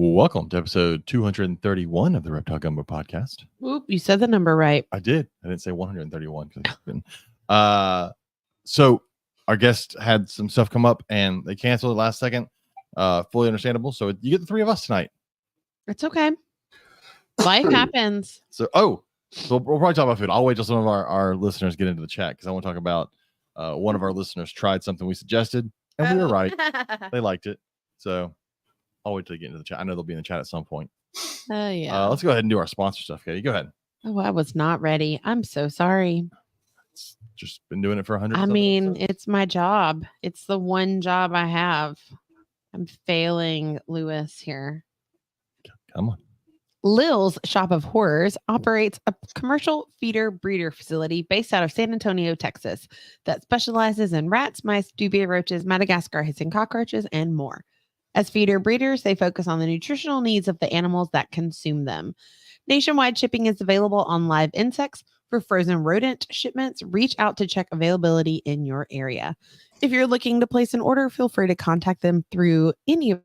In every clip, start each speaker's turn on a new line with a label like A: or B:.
A: Welcome to episode 231 of the Reptile Gumbo podcast.
B: Oop, you said the number right.
A: I did. I didn't say 131 because it's been. So our guest had some stuff come up and they canceled it last second. Fully understandable. So you get the three of us tonight.
B: It's okay. Life happens.
A: So we'll probably talk about food. I'll wait till some of our listeners get into the chat because I want to talk about one of our listeners tried something we suggested and we were right. They liked it. So I'll wait till you get into the chat. I know they'll be in the chat at some point.
B: Yeah.
A: Let's go ahead and do our sponsor stuff, Katie. Go ahead.
B: Oh, I was not ready. I'm so sorry.
A: It's just been doing it for 100.
B: I mean, it's my job. It's the one job I have. I'm failing Lewis here.
A: Come on.
B: Lil's Shop of Horrors operates a commercial feeder breeder facility based out of San Antonio, Texas, that specializes in rats, mice, dubia roaches, Madagascar hissing cockroaches, and more. As feeder breeders, they focus on the nutritional needs of the animals that consume them. Nationwide shipping is available on live insects. For frozen rodent shipments, reach out to check availability in your area. If you're looking to place an order, feel free to contact them through any of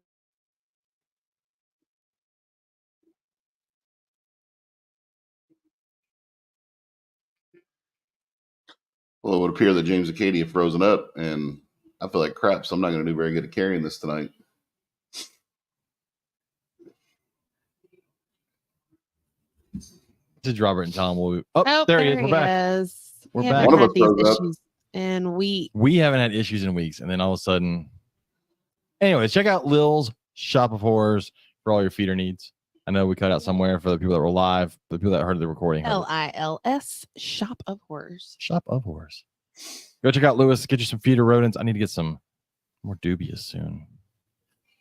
C: Well, it would appear that James and Katie have frozen up, and I feel like crap, so I'm not going to do very good at carrying this tonight.
A: This is Robert and Tom.
B: there
A: he is. We're back.
B: is.
A: We're
B: We
A: back.
B: haven't
C: One of
B: had
C: us
B: these
C: froze up.
B: issues in weeks.
A: We haven't had issues in weeks, and then all of a sudden. Anyways, check out Lil's Shop of Horrors for all your feeder needs. I know we cut out somewhere for the people that were live, the people that heard the recording.
B: LILS Shop of Horrors.
A: Shop of Horrors. Go check out Lewis. Get you some feeder rodents. I need to get some more dubious soon.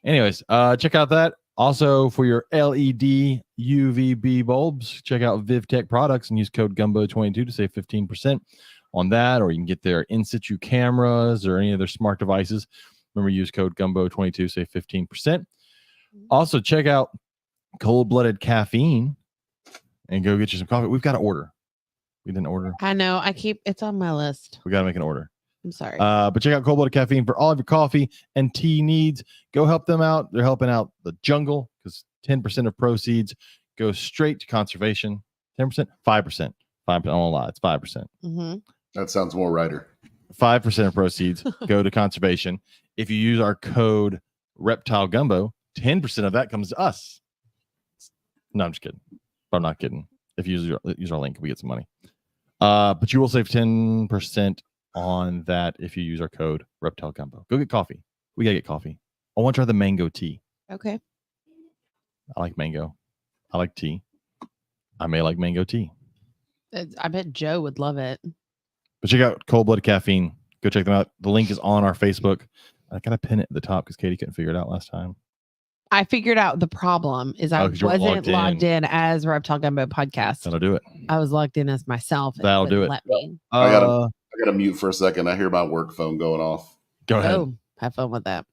A: Anyways, check out that. Also, for your LED UVB bulbs, check out VivTech products and use code GUMBO22 to save 15% on that. Or you can get their in situ cameras or any of their smart devices. Remember, use code GUMBO22, save 15%. Also, check out Cold-Blooded Caffeine and go get you some coffee. We've got to order. We didn't order.
B: I know. It's on my list.
A: We got to make an order.
B: I'm sorry.
A: But check out Cold-Blooded Caffeine for all of your coffee and tea needs. Go help them out. They're helping out the jungle because 10% of proceeds go straight to conservation. 10%? 5%. 5%. I don't lie. It's 5%.
B: Mm-hmm.
C: That sounds more righter.
A: 5% of proceeds go to conservation. If you use our code Reptile Gumbo, 10% of that comes to us. No, I'm just kidding. But I'm not kidding. If you use our link, we get some money. But you will save 10% on that if you use our code Reptile Gumbo. Go get coffee. We gotta get coffee. I want to try the mango tea.
B: Okay.
A: I like mango. I like tea. I may like mango tea.
B: I bet Joe would love it.
A: But check out Cold-Blooded Caffeine. Go check them out. The link is on our Facebook. I gotta pin it at the top because Katie couldn't figure it out last time.
B: I figured out the problem is I
A: 'cause you weren't
B: wasn't
A: logged
B: logged in as Reptile Gumbo podcast.
A: That'll do it.
B: I was logged in as myself. and
A: That'll do
B: wouldn't
A: it.
B: Let me.
C: I got to mute for a second. I hear my work phone going off.
A: Go ahead.
B: Oh, have fun with that.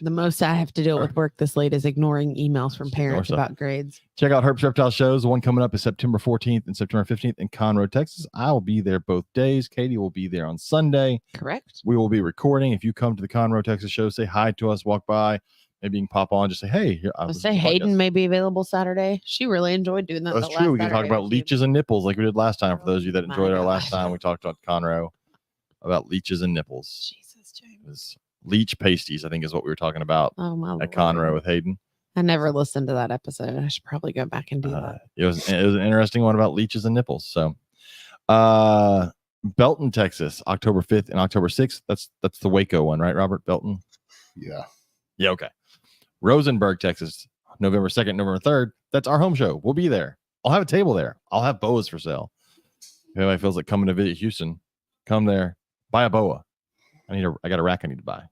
A: The
B: most I have to deal with work this late is ignoring emails from
A: Just ignore
B: parents
A: stuff.
B: about grades.
A: Check out Herb's Reptile shows. The one coming up is September 14th and September 15th in Conroe, Texas. I will be there both days. Katie will be there on Sunday.
B: Correct.
A: We will be recording. If you come to the Conroe, Texas show, say hi to us, walk by. Maybe you can pop on, just say, hey. Here, I
B: I'll
A: was
B: say
A: at the
B: Hayden
A: podcast.
B: may be available Saturday. She really enjoyed doing that.
A: That's
B: the
A: true.
B: last
A: We can talk
B: Saturday
A: about
B: she-
A: leeches and nipples like we did last time. For those of you that
B: My
A: enjoyed our last
B: God.
A: time, we talked about Conroe about leeches and nipples.
B: Jesus,
A: It
B: James.
A: was leech pasties, I think is what we were talking about
B: Oh my
A: at
B: Lord.
A: Conroe with Hayden.
B: I never listened to that episode. I should probably go back and do that.
A: It was an interesting one about leeches and nipples. So Belton, Texas, October 5th and October 6th. That's the Waco one, right, Robert? Belton?
C: Yeah.
A: Yeah, okay. Rosenberg, Texas, November 2nd, November 3rd. That's our home show. We'll be there. I'll have a table there. I'll have boas for sale. If anybody feels like coming to visit Houston, come there. Buy a boa. I got a rack I need to buy. What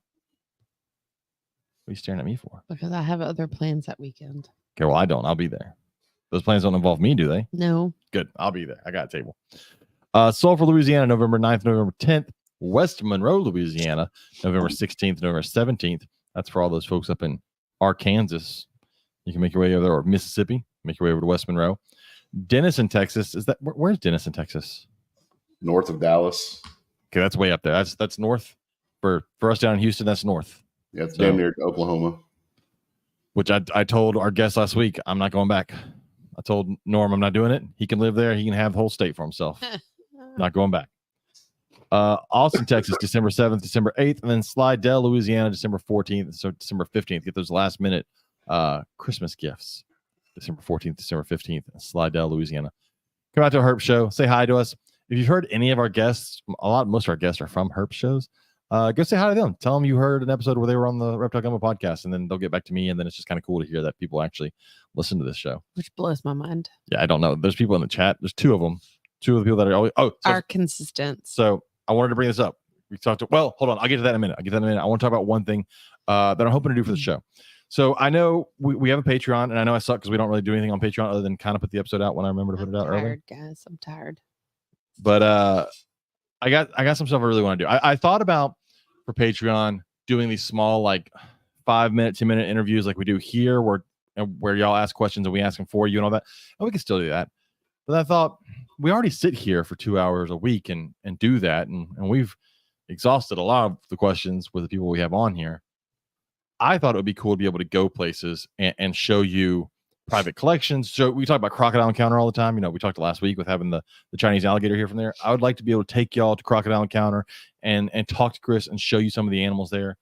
A: are you staring at me for?
B: Because I have other plans that weekend.
A: Okay, well, I don't. I'll be there. Those plans don't involve me, do they?
B: No.
A: Good. I'll be there. I got a table. Sulphur, Louisiana, November 9th, November 10th. West Monroe, Louisiana, November 16th, November 17th. That's for all those folks up in Arkansas. You can make your way over there, or Mississippi. Make your way over to West Monroe. Denison, Texas. Where's Denison, Texas?
C: North of Dallas.
A: Okay, that's way up there. That's north. For us down in Houston, that's north.
C: Yeah, it's
A: So-
C: damn near Oklahoma.
A: which I told our guest last week, I'm not going back. I told Norm I'm not doing it. He can live there. He can have the whole state for himself. Not going back. Austin, Texas, December 7th, December 8th, and then Slidell, Louisiana, December 14th, so December 15th. Get those last minute Christmas gifts. December 14th, December 15th, Slidell, Louisiana. Come out to a Herp show. Say hi to us. If you've heard any of our guests, most of our guests are from Herp shows. Go say hi to them. Tell them you heard an episode where they were on the Reptile Gumbo podcast, and then they'll get back to me. And then it's just kind of cool to hear that people actually listen to this show.
B: Which blows my mind.
A: Yeah, I don't know. There's people in the chat. There's two of them. Two of the people that are always
B: are consistent.
A: So I wanted to bring this up. We talked to. Well, hold on. I'll get to that in a minute. I want to talk about one thing that I'm hoping to do for the show. So I know we have a Patreon, and I know I suck because we don't really do anything on Patreon other than kind of put the episode out when I remember to put it out early.
B: Guys, I'm tired.
A: But I got some stuff I really want to do. I thought about for Patreon doing these small 5-minute, 10-minute interviews like we do here, where y'all ask questions and we ask them for you and all that. And we can still do that. But I thought we already sit here for 2 hours a week and do that, and we've exhausted a lot of the questions with the people we have on here. I thought it would be cool to be able to go places and show you private collections. So we talk about Crocodile Encounter all the time. We talked last week with having the Chinese alligator here from there. I would like to be able to take y'all to Crocodile Encounter and talk to Chris and show you some of the animals there.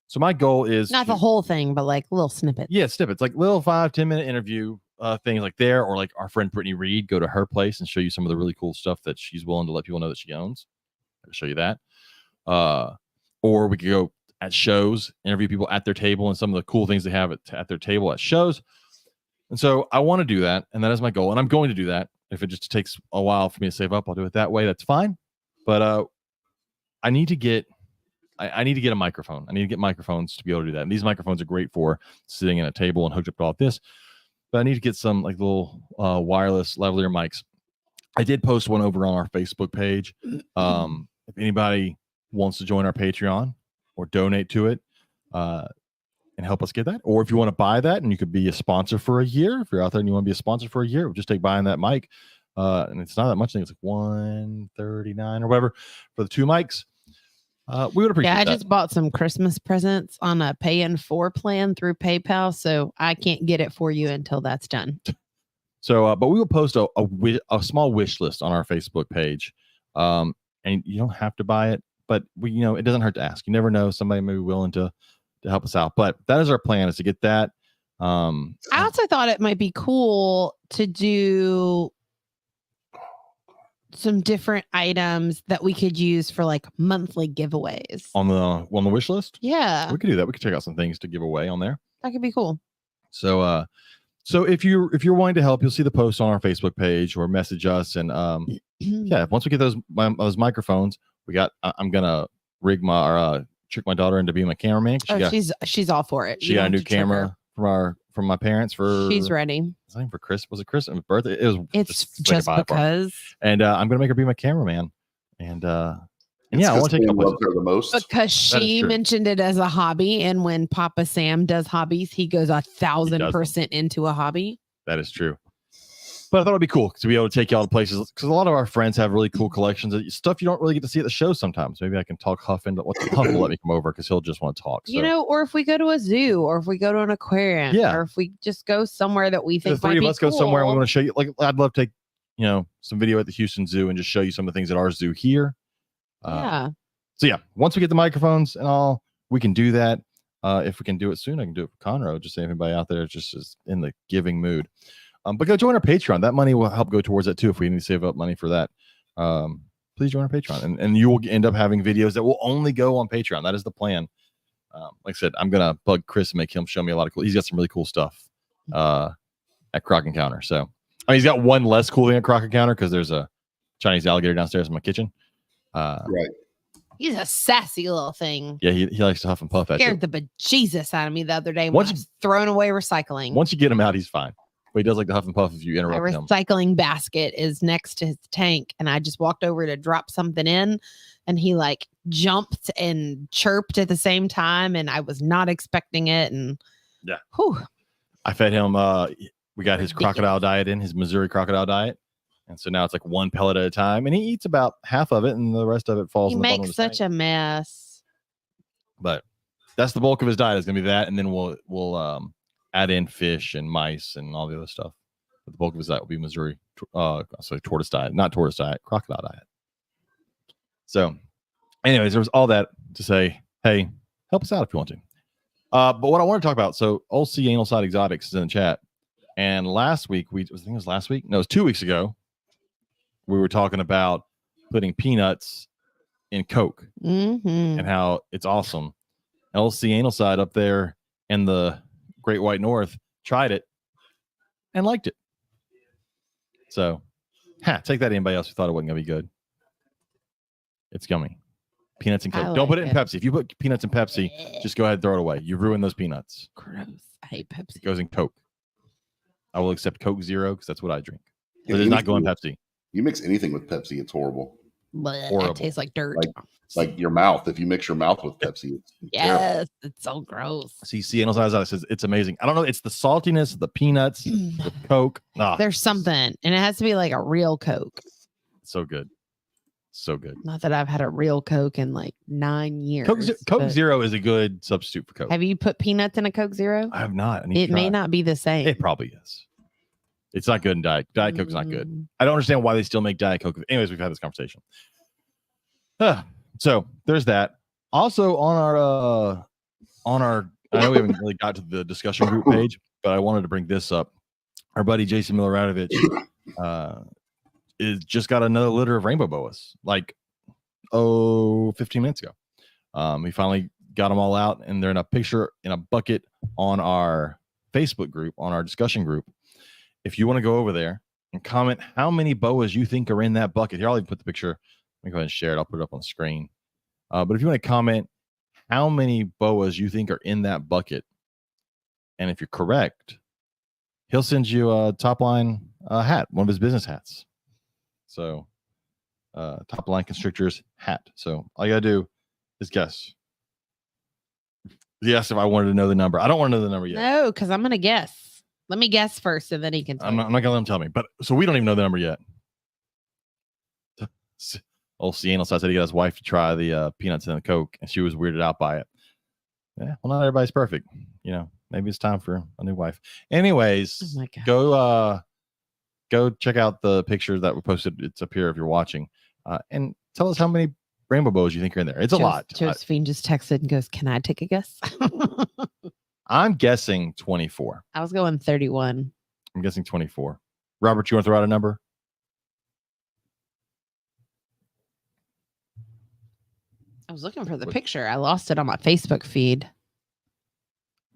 A: So my goal is
B: not the whole thing, but little snippets.
A: Yeah, snippets, little 5-10 minute interview things like there, or our friend Brittany Reed, go to her place and show you some of the really cool stuff that she's willing to let people know that she owns. I'll show you that. Or we could go at shows, interview people at their table and some of the cool things they have at their table at shows. And so I want to do that, and that is my goal, and I'm going to do that. If it just takes a while for me to save up, I'll do it that way. That's fine. But I need to get a microphone. I need to get microphones to be able to do that. And these microphones are great for sitting at a table and hooked up to all this. But I need to get some little wireless lavalier mics. I did post one over on our Facebook page. If anybody wants to join our Patreon or donate to it and help us get that, or if you want to buy that and you could be a sponsor for a year, if you're out there and you want to be a sponsor for a year, it would just take buying that mic. And it's not that much. I think it's $139 or whatever for the 2 mics. We would appreciate that.
B: I just bought some Christmas presents on a pay in 4 plan through PayPal, so I can't get it for you until that's done.
A: So, but we will post a small wish list on our Facebook page, and you don't have to buy it, but it doesn't hurt to ask. You never know, somebody may be willing to help us out. But that is our plan, is to get that.
B: I also thought it might be cool to do some different items that we could use for monthly giveaways
A: on the wish list.
B: Yeah,
A: we could do that. We could check out some things to give away on there.
B: That could be cool.
A: So if you're wanting to help, you'll see the post on our Facebook page or message us. And yeah, once we get those microphones, I'm gonna trick my daughter into being my cameraman.
B: She's all for it.
A: She got a new camera from my parents for.
B: She's ready.
A: I think for Chris. Was it Chris's birthday?
B: It's just because.
A: And I'm gonna make her be my cameraman. And yeah, I want to take up
C: her the most
B: because she mentioned it as a hobby. And when Papa Sam does hobbies, he goes 1,000% into a hobby.
A: That is true. But I thought it'd be cool to be able to take y'all to places, because a lot of our friends have really cool collections of stuff you don't really get to see at the show sometimes. Maybe I can talk Huff into Huff will let me come over because he'll just want to talk. So.
B: Or if we go to a zoo, or if we go to an aquarium, or if we just go somewhere that we think
A: the three of us
B: cool.
A: go somewhere and we want to show you. I'd love to take some video at the Houston Zoo and just show you some of the things at our zoo here.
B: Yeah.
A: So yeah, once we get the microphones and all, we can do that. If we can do it soon, I can do it for Conroe. Just say anybody out there just is in the giving mood. But go join our Patreon. That money will help go towards that too. If we need to save up money for that, please join our Patreon, and you will end up having videos that will only go on Patreon. That is the plan. Like I said, I'm gonna bug Chris and make him show me a lot of cool. He's got some really cool stuff at Croc Encounter. So he's got one less cool thing at Croc Encounter because there's a Chinese alligator downstairs in my kitchen.
C: Right.
B: He's a sassy little thing.
A: Yeah, he likes to huff and puff at you.
B: Scared the bejesus out of me the other day when I was throwing away recycling.
A: Once you get him out, he's fine. But he does like to huff and puff if you interrupt him.
B: My recycling basket is next to his tank, and I just walked over to drop something in, and he jumped and chirped at the same time, and I was not expecting it. And
A: yeah,
B: whew.
A: I fed him. We got his crocodile diet in, his Missouri crocodile diet, and so now it's one pellet at a time, and he eats about half of it, and the rest of it falls.
B: He
A: in the bottom of
B: makes
A: the
B: such a mess.
A: But that's the bulk of his diet is gonna be that, and then we'll add in fish and mice and all the other stuff. But the bulk of his diet will be Missouri, tortoise diet, not tortoise diet, crocodile diet. So, anyways, there was all that to say, hey, help us out if you want to. But what I want to talk about, so Old C Anal Side Exotics is in the chat. And last week, I think it was last week? No, it was 2 weeks ago. We were talking about putting peanuts in Coke and how it's awesome. Old C Anal Side up there in the Great White North tried it and liked it. So, take that to anybody else who thought it wasn't going to be good. It's yummy. Peanuts and Coke. Don't put it in Pepsi. If you put peanuts in Pepsi, just go ahead and throw it away. You ruined those peanuts.
B: Gross. I hate Pepsi.
A: It goes in Coke. I will accept Coke Zero because that's what I drink. But it's not going Pepsi.
C: You mix anything with Pepsi, it's horrible.
B: Horrible. It tastes like dirt.
C: Like your mouth. If you mix your mouth with Pepsi, it's terrible.
B: It's so gross.
A: See, Anal Side says it's amazing. I don't know. It's the saltiness of the peanuts, the Coke.
B: There's something, and it has to be like a real Coke.
A: So good. So good.
B: Not that I've had a real Coke in like 9 years.
A: Coke Zero is a good substitute for Coke.
B: Have you put peanuts in a Coke Zero?
A: I have not.
B: It may not be the same.
A: It probably is. It's not good in Diet Coke's not good. I don't understand why they still make Diet Coke. Anyways, we've had this conversation. So there's that. Also on our I know we haven't really got to the discussion group page, but I wanted to bring this up. Our buddy Jason Miloradovich is just got another litter of rainbow boas, like 15 minutes ago. He finally got them all out, and they're in a picture in a bucket on our Facebook group, on our discussion group. If you want to go over there and comment how many boas you think are in that bucket, here, I'll even put the picture. Let me go ahead and share it. I'll put it up on the screen. But if you want to comment how many boas you think are in that bucket, and if you're correct, he'll send you a top line hat, one of his business hats. So, top line constrictors hat. So all you gotta do is guess. Yes, if I wanted to know the number. I don't want to know the number yet.
B: No, because I'm gonna guess. Let me guess first, and then he can tell
A: I'm not gonna let him tell me. But so we don't even know the number yet. Old Sienna said he got his wife to try the peanuts in the Coke, and she was weirded out by it. Yeah, well, not everybody's perfect. You know, maybe it's time for a new wife. Anyways, go check out the picture that we posted. It's up here if you're watching, and tell us how many rainbow bows you think are in there. It's a lot.
B: Josephine just texted and goes, "Can I take a guess?"
A: I'm guessing 24.
B: I was going 31.
A: I'm guessing 24. Robert, you want to throw out a number?
B: I was looking for the picture. I lost it on my Facebook feed.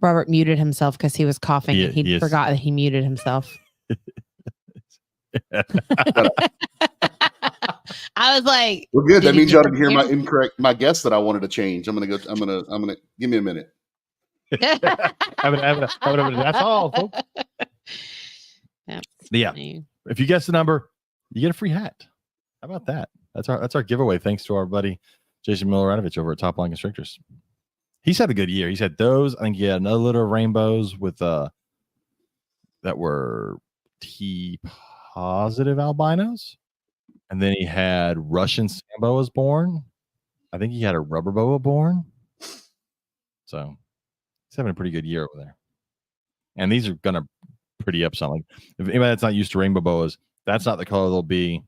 B: Robert muted himself because he was coughing, and he forgot that he muted himself. I was like,
C: "Well, good. That means y'all didn't hear my guess that I wanted to change. I'm gonna give me a minute."
A: That's all, folks. Yeah. If you guess the number, you get a free hat. How about that? That's our giveaway. Thanks to our buddy Jason Miloradovich over at Top Line Constrictors. He's had a good year. He's had those. I think he had another litter of rainbows with that were T positive albinos, and then he had Russian Samboas born. I think he had a rubber boa born. So he's having a pretty good year over there. And these are gonna pretty up something. If anybody that's not used to rainbow boas, that's not the color they'll be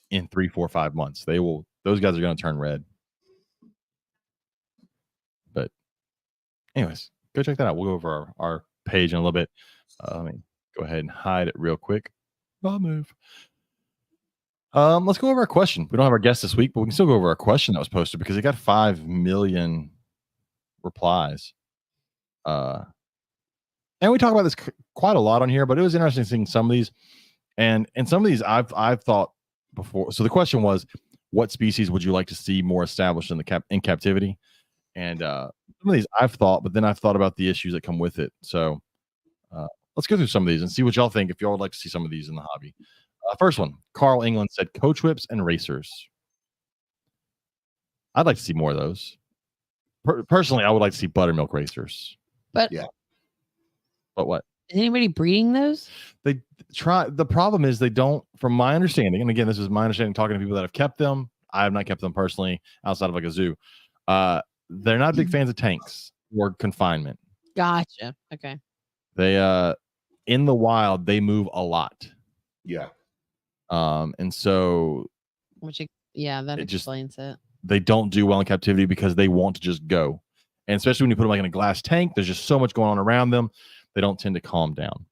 A: in 3, 4, 5 months. Those guys are gonna turn red. But anyways, go check that out. We'll go over our page in a little bit. Let me go ahead and hide it real quick. I'll move. Let's go over our question. We don't have our guest this week, but we can still go over our question that was posted because it got 5 million replies. And we talk about this quite a lot on here, but it was interesting seeing some of these. And some of these I've thought before. So the question was, what species would you like to see more established in captivity? And some of these I've thought, but then I've thought about the issues that come with it. So let's go through some of these and see what y'all think if y'all would like to see some of these in the hobby. First one, Carl England said coach whips and racers. I'd like to see more of those. Personally, I would like to see buttermilk racers.
B: But
C: yeah.
A: But what?
B: Is anybody breeding those?
A: They try. The problem is they don't, from my understanding, and again, this is my understanding talking to people that have kept them. I have not kept them personally outside of like a zoo. They're not big fans of tanks or confinement.
B: Gotcha. Okay.
A: They in the wild they move a lot.
C: Yeah.
A: And so
B: that explains it.
A: They don't do well in captivity because they want to just go. And especially when you put them like in a glass tank, there's just so much going on around them. They don't tend to calm down,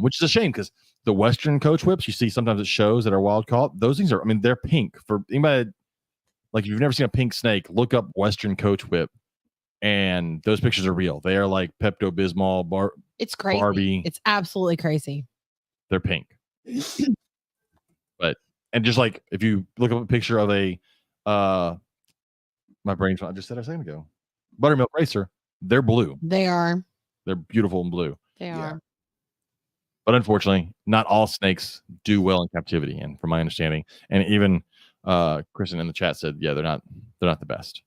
A: which is a shame because the Western coach whips you see sometimes at shows that are wild caught. Those things are, I mean, they're pink. For anybody, like if you've never seen a pink snake, look up Western coach whip, and those pictures are real. They are like Pepto-Bismol,
B: It's crazy.
A: Barbie.
B: It's absolutely crazy.
A: They're pink. And just like if you look up a picture of a my brain's I just said a second ago, buttermilk racer, they're blue.
B: They're
A: beautiful and blue.
B: They are.
A: But unfortunately, not all snakes do well in captivity. And from my understanding, and even Kristen in the chat said, yeah, they're not the best.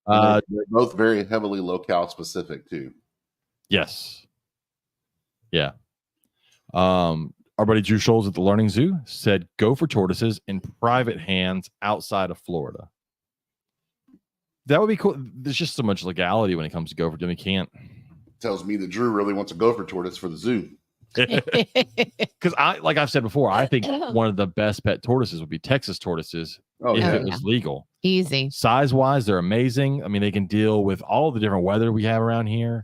C: They're both very heavily locale specific too.
A: Yes. Yeah. Our buddy Drew Scholes at the Learning Zoo said, go for tortoises in private hands outside of Florida. That would be cool. There's just so much legality when it comes to gopher. You can't.
C: Tells me that Drew really wants a gopher tortoise for the zoo.
A: Because like I've said before, I think one of the best pet tortoises would be Texas tortoises if it was legal.
B: Easy.
A: Size wise, they're amazing. I mean, they can deal with all the different weather we have around here.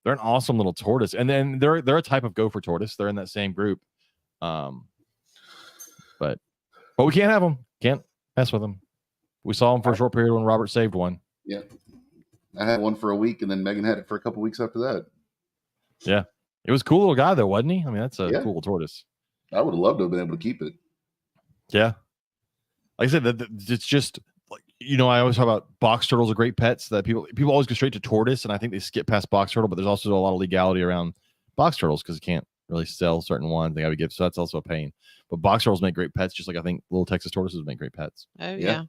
A: They're an awesome little tortoise, and then they're a type of gopher tortoise. They're in that same group, but we can't have them. Can't mess with them. We saw them for a short period when Robert saved one.
C: Yeah, I had one for a week, and then Megan had it for a couple weeks after that.
A: Yeah, it was a cool little guy though, wasn't he? I mean, that's a cool little tortoise.
C: I would have loved to have been able to keep it.
A: Yeah, like I said, it's just. I always talk about box turtles are great pets that people always go straight to tortoise, and I think they skip past box turtle, but there's also a lot of legality around box turtles because you can't really sell certain ones. They got to give, so that's also a pain. But box turtles make great pets, just like I think little Texas tortoises make great pets.
B: Oh yeah.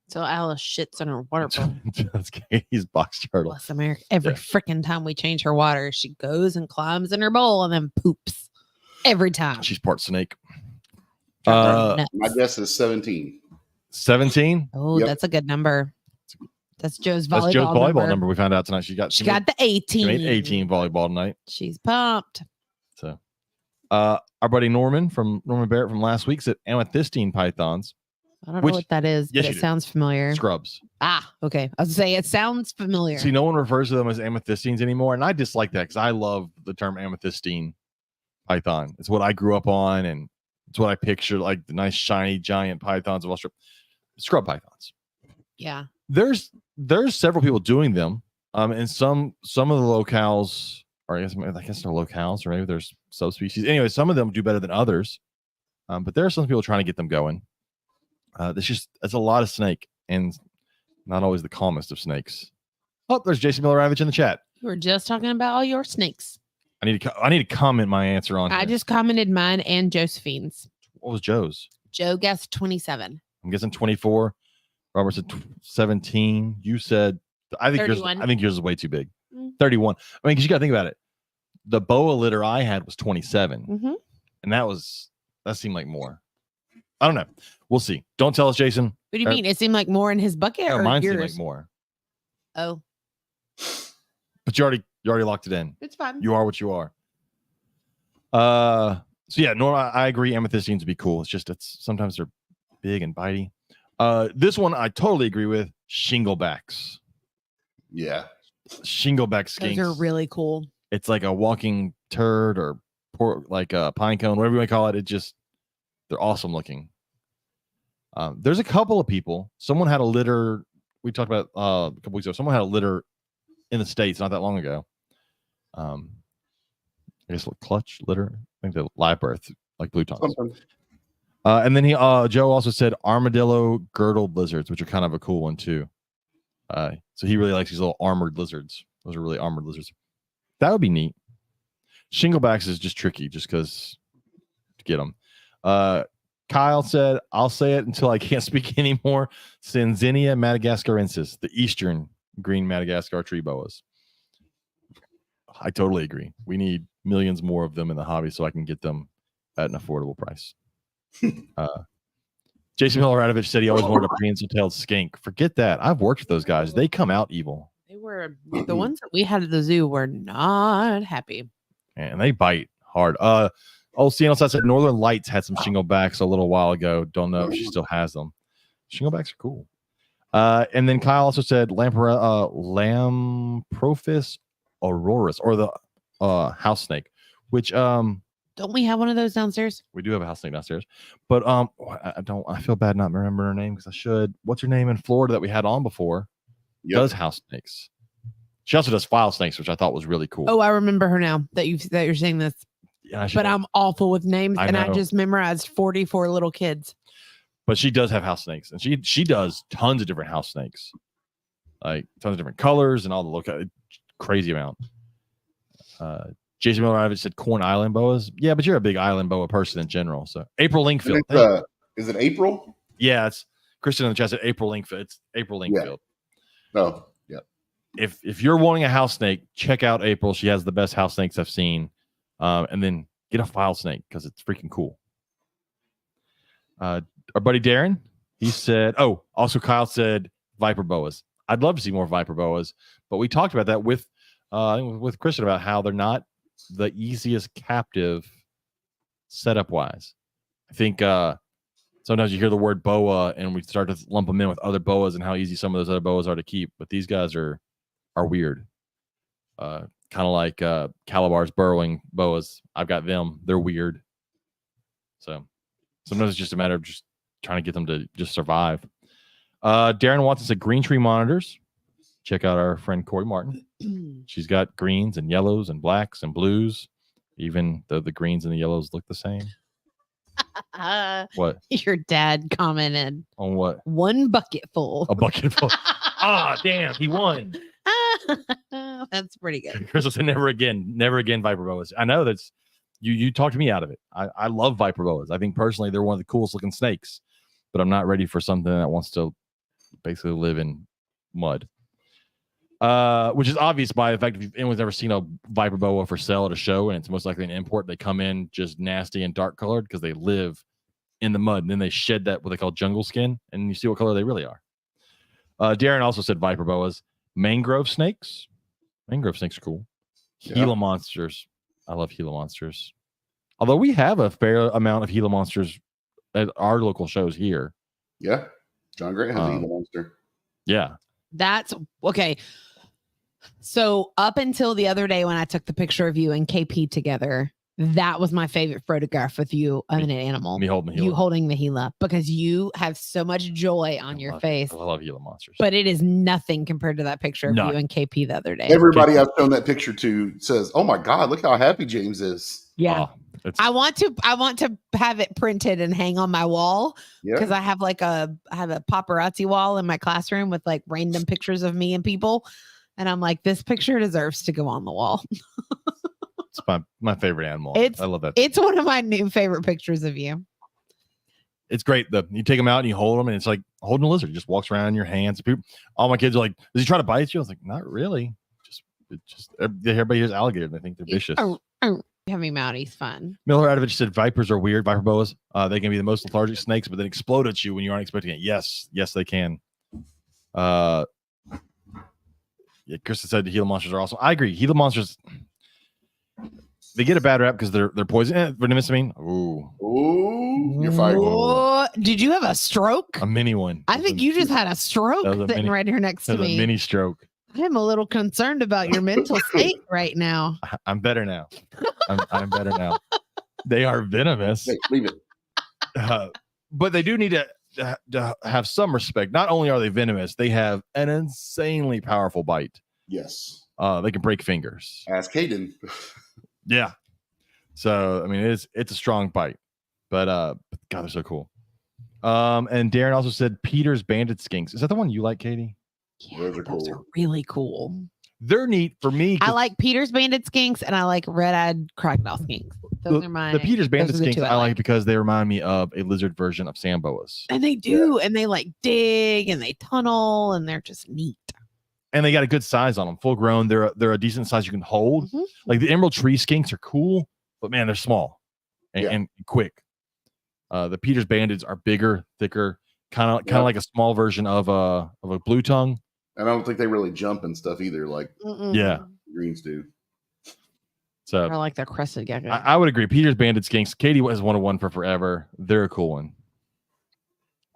B: So Alice shits in her water bowl.
A: That's Katie's box turtle.
B: Bless America. Every freaking time we change her water, she goes and climbs in her bowl and then poops. Every time.
A: She's part snake.
C: My guess is 17.
A: 17.
B: Oh, that's a good number. That's Joe's volleyball
A: number. We found out tonight. She got
B: the 18.
A: She made 18 volleyball tonight.
B: She's pumped.
A: So, our buddy Norman Barrett from last week said amethystine pythons.
B: I don't know what that is, but it sounds familiar.
A: Scrubs.
B: Okay. I was gonna say it sounds familiar.
A: See, no one refers to them as amethystines anymore, and I dislike that because I love the term amethystine python. It's what I grew up on, and it's what I picture, like the nice shiny giant pythons of Australia. Scrub pythons.
B: Yeah.
A: There's several people doing them. And some of the locales, or I guess they're locales, or maybe there's subspecies. Anyway, some of them do better than others. But there are some people trying to get them going. It's a lot of snake and not always the calmest of snakes. Oh, there's Jason Miller-Ravitch in the chat.
B: We were just talking about all your snakes.
A: I need to comment my answer on.
B: I just commented mine and Josephine's.
A: What was Joe's?
B: Joe guessed 27.
A: I'm guessing 24. Robert said 17. You said I think yours is way too big. 31. I mean, because you got to think about it. The boa litter I had was 27, and that seemed like more. I don't know. We'll see. Don't tell us, Jason.
B: What do you mean? It seemed like more in his bucket, or
A: mine
B: yours?
A: Seemed like more.
B: Oh,
A: but you already locked it in.
B: It's fine.
A: You are what you are. So yeah, Norma, I agree. Amethystines would be cool. It's just sometimes they're big and bitey. This one I totally agree with. Shinglebacks.
C: Yeah.
A: Shingleback skinks.
B: Those are really cool.
A: It's like a walking turd or like a pine cone, whatever you want to call it. They're awesome looking. There's a couple of people. Someone had a litter. We talked about a couple weeks ago. Someone had a litter in the States not that long ago. I guess clutch litter. I think the live birth, like blue tongues. And then Joe also said armadillo girdled lizards, which are kind of a cool one too. So he really likes these little armored lizards. Those are really armored lizards. That would be neat. Shinglebacks is just tricky, just because to get them. Kyle said, "I'll say it until I can't speak anymore." Sanzinia madagascarensis, the eastern green Madagascar tree boas. I totally agree. We need millions more of them in the hobby so I can get them at an affordable price. Jason Miller-Ravitch said he always wanted a prehensile-tailed skink. Forget that. I've worked with those guys. They come out evil.
B: The ones that we had at the zoo were not happy.
A: And they bite hard. Seattle said Northern Lights had some shinglebacks a little while ago. Don't know if she still has them. Shinglebacks are cool. And then Kyle also said Lamprophis auroris, or the house snake, which
B: Don't we have one of those downstairs?
A: we do have a house snake downstairs. But I feel bad not remembering her name because I should. What's her name in Florida that we had on before?
C: Yep.
A: Does house snakes. She also does file snakes, which I thought was really cool.
B: Oh, I remember her now that you're saying this.
A: Yeah,
B: But I'm awful with names,
A: I
B: and I
A: know.
B: just memorized 44 little kids.
A: But she does have house snakes, and she does tons of different house snakes, like tons of different colors and all the crazy amount. Jason Miller said corn island boas. Yeah, but you're a big island boa person in general. So April Linkfield.
C: Is it April?
A: Yeah, it's Christian in the chat said April Linkfield. It's April Linkfield.
C: Yeah. Oh, yeah.
A: If you're wanting a house snake, check out April. She has the best house snakes I've seen. And then get a file snake because it's freaking cool. Our buddy Darren, he said, also Kyle said viper boas. I'd love to see more viper boas, but we talked about that with Christian about how they're not the easiest captive setup wise. I think sometimes you hear the word boa and we start to lump them in with other boas and how easy some of those other boas are to keep, but these guys are weird. Kind of like Calabar's burrowing boas. I've got them. They're weird. So sometimes it's just a matter of just trying to get them to just survive. Darren Watson said green tree monitors. Check out our friend Corey Martin. She's got greens and yellows and blacks and blues. Even though the greens and the yellows look the same. What?
B: Your dad commented
A: On what?
B: one bucket full.
A: A bucket full. Damn, he won.
B: That's pretty good.
A: Chris said never again viper boas. I know that's you talked me out of it. I love viper boas. I think personally they're one of the coolest looking snakes, but I'm not ready for something that wants to basically live in mud. Which is obvious by the fact if anyone's ever seen a viper boa for sale at a show and it's most likely an import, they come in just nasty and dark colored because they live in the mud and then they shed that what they call jungle skin and you see what color they really are. Darren also said viper boas. Mangrove snakes. Mangrove snakes are cool.
C: Yeah.
A: Gila monsters. I love Gila monsters. Although we have a fair amount of Gila monsters at our local shows here.
C: Yeah. John Grant has a Gila monster.
A: Yeah.
B: That's okay. So up until the other day when I took the picture of you and KP together, that was my favorite photograph with you of an animal.
A: Me holding the Gila.
B: You holding the Gila because you have so much joy on your face.
A: I love Gila monsters.
B: But it is nothing compared to that picture of you and KP the other day.
C: Everybody I've shown that picture to says, "Oh my God, look how happy James is."
B: Yeah. I want to have it printed and hang on my wall because I have a paparazzi wall in my classroom with like random pictures of me and people. And I'm like, this picture deserves to go on the wall.
A: It's my favorite animal. I love that.
B: It's one of my new favorite pictures of you.
A: It's great. You take them out and you hold them, and it's like holding a lizard. It just walks around in your hands. People, all my kids are like, "Does he try to bite you?" I was like, "Not really. Just everybody hears alligator and they think they're vicious."
B: Heavy Mouty's fun.
A: Miller Adovich said vipers are weird. Viper boas. They can be the most lethargic snakes, but then explode at you when you aren't expecting it. Yes, they can. Yeah, Krista said the Gila monsters are awesome. I agree. Gila monsters, they get a bad rap because they're poison. Venomous, I mean.
C: Ooh, you're fired.
B: Did you have a stroke?
A: A mini one.
B: I think you just had a stroke sitting right here next to me.
A: A mini stroke.
B: I'm a little concerned about your mental state right now.
A: I'm better now. I'm better now. They are venomous.
C: Hey, leave it.
A: But they do need to have some respect. Not only are they venomous, they have an insanely powerful bite.
C: Yes.
A: They can break fingers.
C: Ask Hayden.
A: Yeah. So I mean, it's a strong bite, but God, they're so cool. And Darren also said Peter's banded skinks. Is that the one you like, Katie?
B: Yeah, those are really cool.
A: They're neat for me.
B: I like Peter's banded skinks and I like red-eyed crocodile skinks. Those are
A: the Peter's banded skinks I like because they remind me of a lizard version of sand boas.
B: And they do, and they like dig and they tunnel and they're just neat.
A: And they got a good size on them, full grown. They're a decent size you can hold.
B: Mm-hmm.
A: Like the emerald tree skinks are cool, but man, they're small and quick. The Peter's bandeds are bigger, thicker, kind of like a small version of a blue tongue,
C: And I don't think they really jump and stuff either, like
A: Yeah.
C: greens do.
A: So
B: Or like the crested gecko.
A: I would agree. Peter's banded skinks. Katie has wanted one for forever. They're a cool one.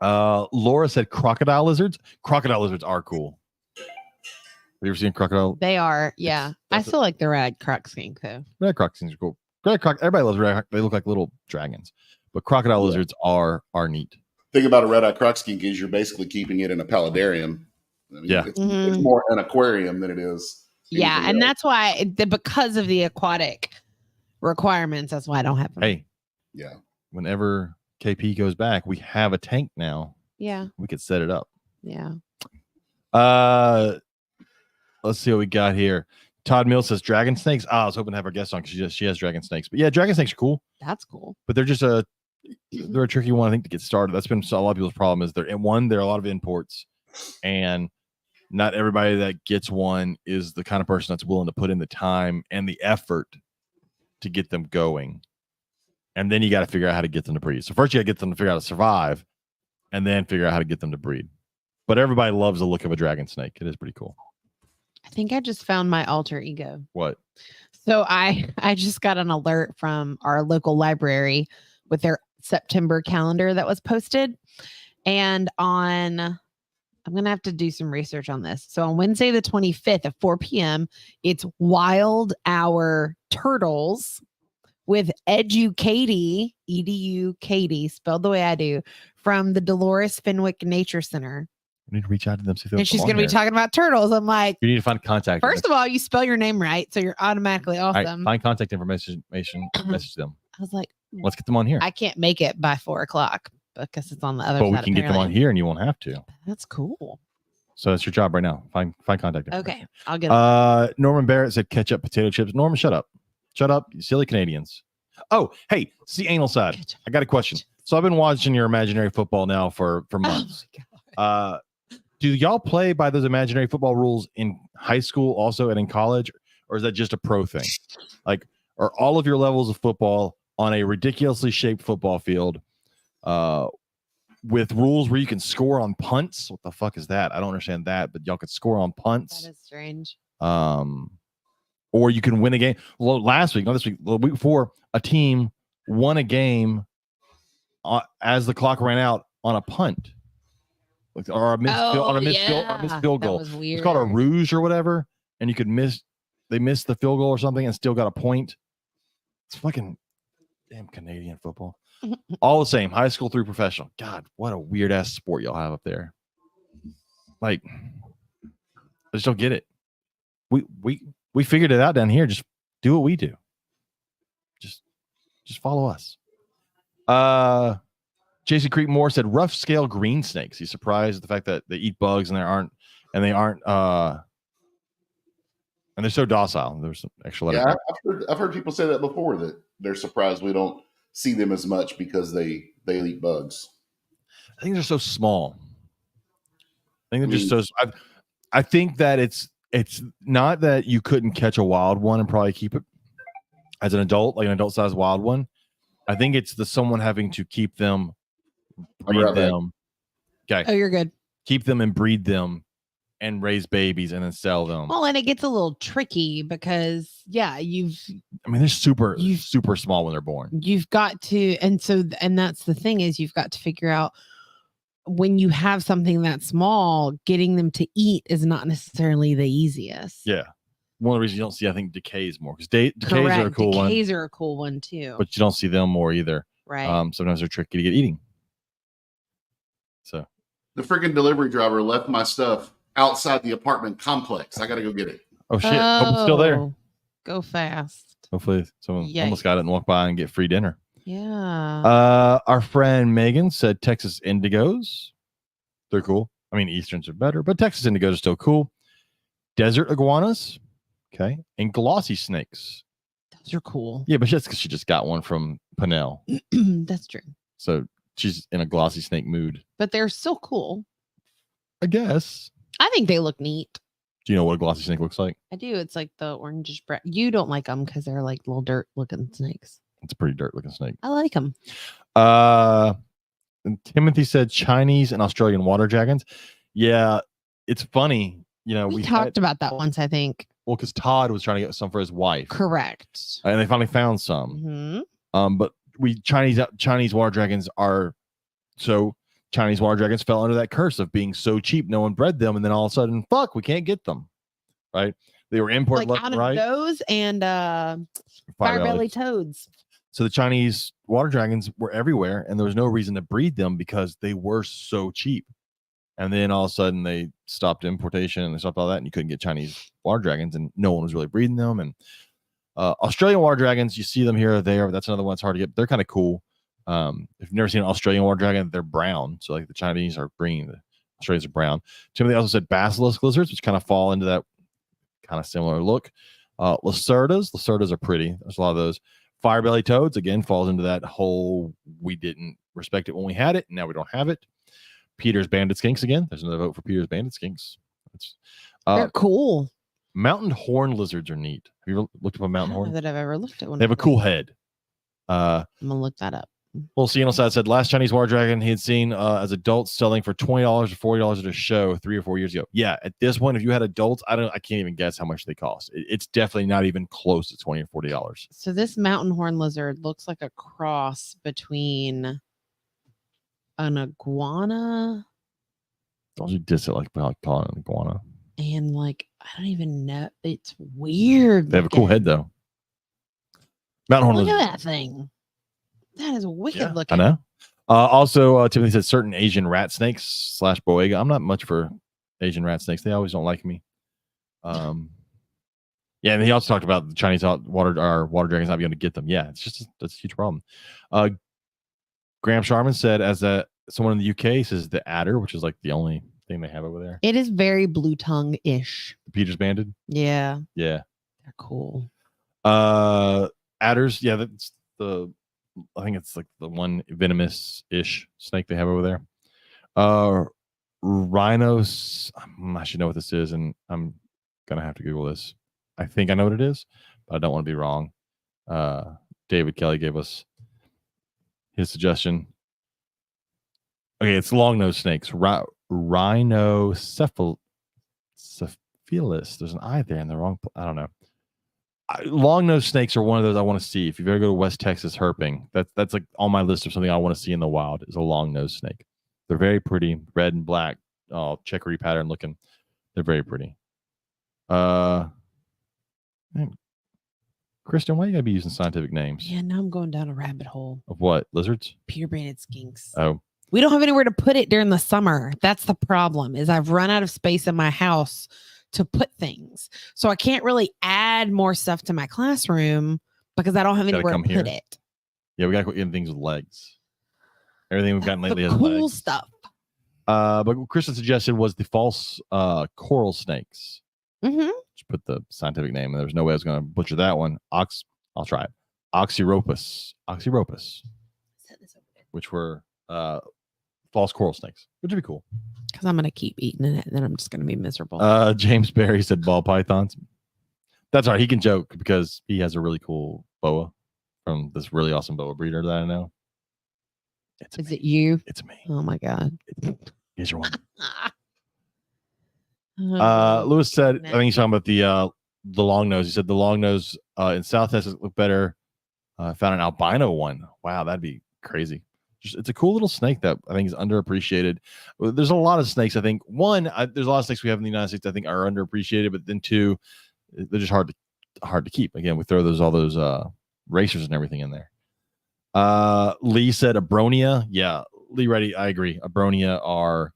A: Laura said crocodile lizards. Crocodile lizards are cool. Have you ever seen crocodile?
B: They are, yeah. I still like the red croc skink though.
A: Red croc skinks are cool. Red croc. Everybody loves red. They look like little dragons, but crocodile lizards are neat.
C: Thing about a red-eye croc skink is you're basically keeping it in a paludarium. I mean, it's more an aquarium than it is.
B: Yeah, and that's why because of the aquatic requirements, that's why I don't have them.
A: Hey,
C: yeah.
A: Whenever KP goes back, we have a tank now.
B: Yeah,
A: we could set it up.
B: Yeah.
A: Let's see what we got here. Todd Mills says dragon snakes. I was hoping to have our guest on because she has dragon snakes. But yeah, dragon snakes are cool.
B: That's cool.
A: But they're just they're a tricky one, I think, to get started. That's been a lot of people's problem is there are a lot of imports, and not everybody that gets one is the kind of person that's willing to put in the time and the effort to get them going. And then you got to figure out how to get them to breed. So first you got to get them to figure out how to survive, and then figure out how to get them to breed. But everybody loves the look of a dragon snake. It is pretty cool.
B: I think I just found my alter ego.
A: What?
B: So I just got an alert from our local library with their September calendar that was posted. And I'm going to have to do some research on this. So on Wednesday, the 25th at 4 p.m., it's Wild Hour Turtles with Educati, EDU Katie, spelled the way I do, from the Dolores Fenwick Nature Center.
A: We need to reach out to them. See if
B: And she's going to be talking about turtles. I'm like,
A: you need to find contact.
B: First of all, you spell your name right, so you're automatically awesome.
A: Find contact information, message them.
B: I was like,
A: let's get them on here.
B: I can't make it by 4:00 because it's on the other
A: but
B: side.
A: We can get them on here and you won't have to.
B: That's cool.
A: So that's your job right now. Find contact information.
B: Okay, I'll get it.
A: Norman Barrett said ketchup, potato chips. Norman, shut up. Shut up, you silly Canadians. Oh, hey, see anal side. Ketchup. I got a question. So I've been watching your imaginary football now for months. Oh, do y'all play by those imaginary football rules in high school also and in college, or is that just a pro thing? Like, are all of your levels of football on a ridiculously shaped football field with rules where you can score on punts? What the fuck is that? I don't understand that, but y'all could score on punts.
B: That is strange.
A: Or you can win a game. Well, last week, not this week, the week before, a team won a game as the clock ran out on a punt. Or a missed field goal.
B: That was weird.
A: It's called a rouge or whatever, and you could they missed the field goal or something and still got a point. It's fucking damn Canadian football. All the same, high school through professional. God, what a weird ass sport y'all have up there. Like, I just don't get it. We figured it out down here. Just do what we do. Just follow us. Jason Creekmore said rough scale green snakes. He's surprised at the fact that they eat bugs and they aren't and they're so docile. There's some extra letter.
C: Yeah, I've heard people say that before, that they're surprised we don't see them as much because they eat bugs.
A: I think they're so small. I think they're just so. I think that it's not that you couldn't catch a wild one and probably keep it as an adult, like an adult sized wild one. I think it's someone having to keep them, breed them. Okay.
B: Oh, you're good.
A: Keep them and breed them and raise babies and then sell them.
B: Well, and it gets a little tricky because
A: they're super small when they're born.
B: You've got to, and that's the thing is you've got to figure out when you have something that small, getting them to eat is not necessarily the easiest.
A: Yeah. One of the reasons you don't see, I think, decays more because decays are a cool one.
B: Decays are a cool one too,
A: but you don't see them more either.
B: Right.
A: Sometimes they're tricky to get eating. So
C: the freaking delivery driver left my stuff outside the apartment complex. I got to go get it.
A: Oh shit! Hope it's still there.
B: Go fast.
A: Hopefully, someone almost got it and walk by and get free dinner.
B: Yeah.
A: Our friend Megan said Texas Indigos. They're cool. I mean, Easterns are better, but Texas Indigos are still cool. Desert iguanas. Okay. And glossy snakes.
B: Those are cool.
A: Yeah, but that's because she just got one from Pinnell.
B: That's true.
A: So she's in a glossy snake mood.
B: But they're still cool.
A: I guess.
B: I think they look neat.
A: Do you know what a glossy snake looks like?
B: I do. It's like the orangish brown. You don't like them because they're like little dirt looking snakes.
A: It's a pretty dirt looking snake.
B: I like them.
A: And Timothy said Chinese and Australian water dragons. Yeah, it's funny.
B: We talked about that once, I think.
A: Well, because Todd was trying to get some for his wife.
B: Correct.
A: And they finally found some. But Chinese water dragons Chinese water dragons fell under that curse of being so cheap, no one bred them, and then all of a sudden, we can't get them. Right? They were imported
B: out of those and fire-belly toads.
A: So the Chinese water dragons were everywhere, and there was no reason to breed them because they were so cheap. And then all of a sudden they stopped importation and they stopped all that, and you couldn't get Chinese water dragons, and no one was really breeding them. And Australian water dragons, you see them here or there. But that's another one that's hard to get. They're kind of cool. If you've never seen an Australian water dragon, they're brown. So like the Chinese are green, the Australians are brown. Timothy also said basilisk lizards, which kind of fall into that kind of similar look. Lacerdas are pretty. There's a lot of those. Fire-belly toads, again, falls into that whole we didn't respect it when we had it, and now we don't have it. Peter's banded skinks again. There's another vote for Peter's banded skinks.
B: They're cool.
A: Mountain horn lizards are neat. Have you ever looked up a mountain horn?
B: I don't know that I've ever looked at one.
A: They have a cool head.
B: I'm gonna look that up.
A: Well, Seattle said last Chinese water dragon he had seen as adults selling for $20 or $40 at a show 3 or 4 years ago. Yeah, at this point, if you had adults, I can't even guess how much they cost. It's definitely not even close to $20 or $40.
B: So this mountain horn lizard looks like a cross between an iguana.
A: Don't you diss it like calling it an iguana?
B: And I don't even know. It's weird.
A: They have a cool head though. Mountain horn
B: lizard.
A: lizard.
B: Look at that thing. That is wicked looking.
A: I know. Also, Timothy said certain Asian rat snakes / boega. I'm not much for Asian rat snakes. They always don't like me. Yeah, and he also talked about the Chinese water dragons not being able to get them. Yeah, that's a huge problem. Graham Sharman said, someone in the UK says the adder, which is like the only thing they have over there.
B: It is very blue tongue-ish.
A: The Peter's banded.
B: Yeah.
A: Yeah.
B: They're cool.
A: Adders. Yeah, that's I think it's like the one venomous-ish snake they have over there. Rhinos. I should know what this is, and I'm gonna have to Google this. I think I know what it is, but I don't want to be wrong. David Kelly gave us his suggestion. Okay, it's long-nosed snakes. Rhinocephalus. There's an I there in the wrong. I don't know. Long-nosed snakes are one of those I want to see. If you've ever go to West Texas herping, that's like on my list of something I want to see in the wild is a long-nosed snake. They're very pretty, red and black, checkery pattern looking. They're very pretty. Man, Kristen, why you gotta be using scientific names?
B: Yeah, now I'm going down a rabbit hole.
A: Of what? Lizards?
B: Peter banded skinks.
A: Oh.
B: We don't have anywhere to put it during the summer. That's the problem. Is I've run out of space in my house to put things. So I can't really add more stuff to my classroom because I don't have anywhere to put it.
A: Yeah, we got to quit getting things with legs. Everything we've gotten lately has
B: cool
A: legs.
B: Stuff.
A: But what Kristen suggested was the false coral snakes.
B: Mm-hmm.
A: Just put the scientific name, and there's no way I was going to butcher that one. I'll try it. Oxyropus, which were false coral snakes, which would be cool.
B: Because I'm going to keep eating it, and then I'm just going to be miserable.
A: James Barry said ball pythons. That's all right. He can joke because he has a really cool boa from this really awesome boa breeder that I know.
B: Is it you?
A: It's me.
B: Oh my God.
A: Here's your one. Lewis said, I think he's talking about the long nose. He said the long nose in South Texas look better. Found an albino one. Wow, that'd be crazy. It's a cool little snake that I think is underappreciated. There's a lot of snakes. I think there's a lot of snakes we have in the United States I think are underappreciated, but then two, they're just hard to keep. Again, we throw all those racers and everything in there. Lee said Abronia. Yeah, Lee Reddy, I agree. Abronia are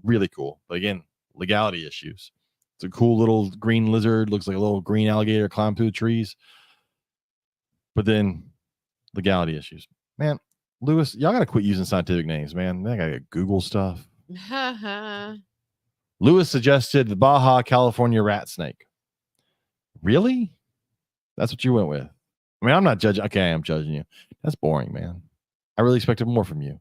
A: really cool, but again, legality issues. It's a cool little green lizard. Looks like a little green alligator climbing through the trees, but then legality issues. Man, Lewis, y'all gotta quit using scientific names, man. I gotta Google stuff. Lewis suggested the Baja California rat snake. Really? That's what you went with? I mean, I'm not judging. Okay, I am judging you. That's boring, man. I really expected more from you.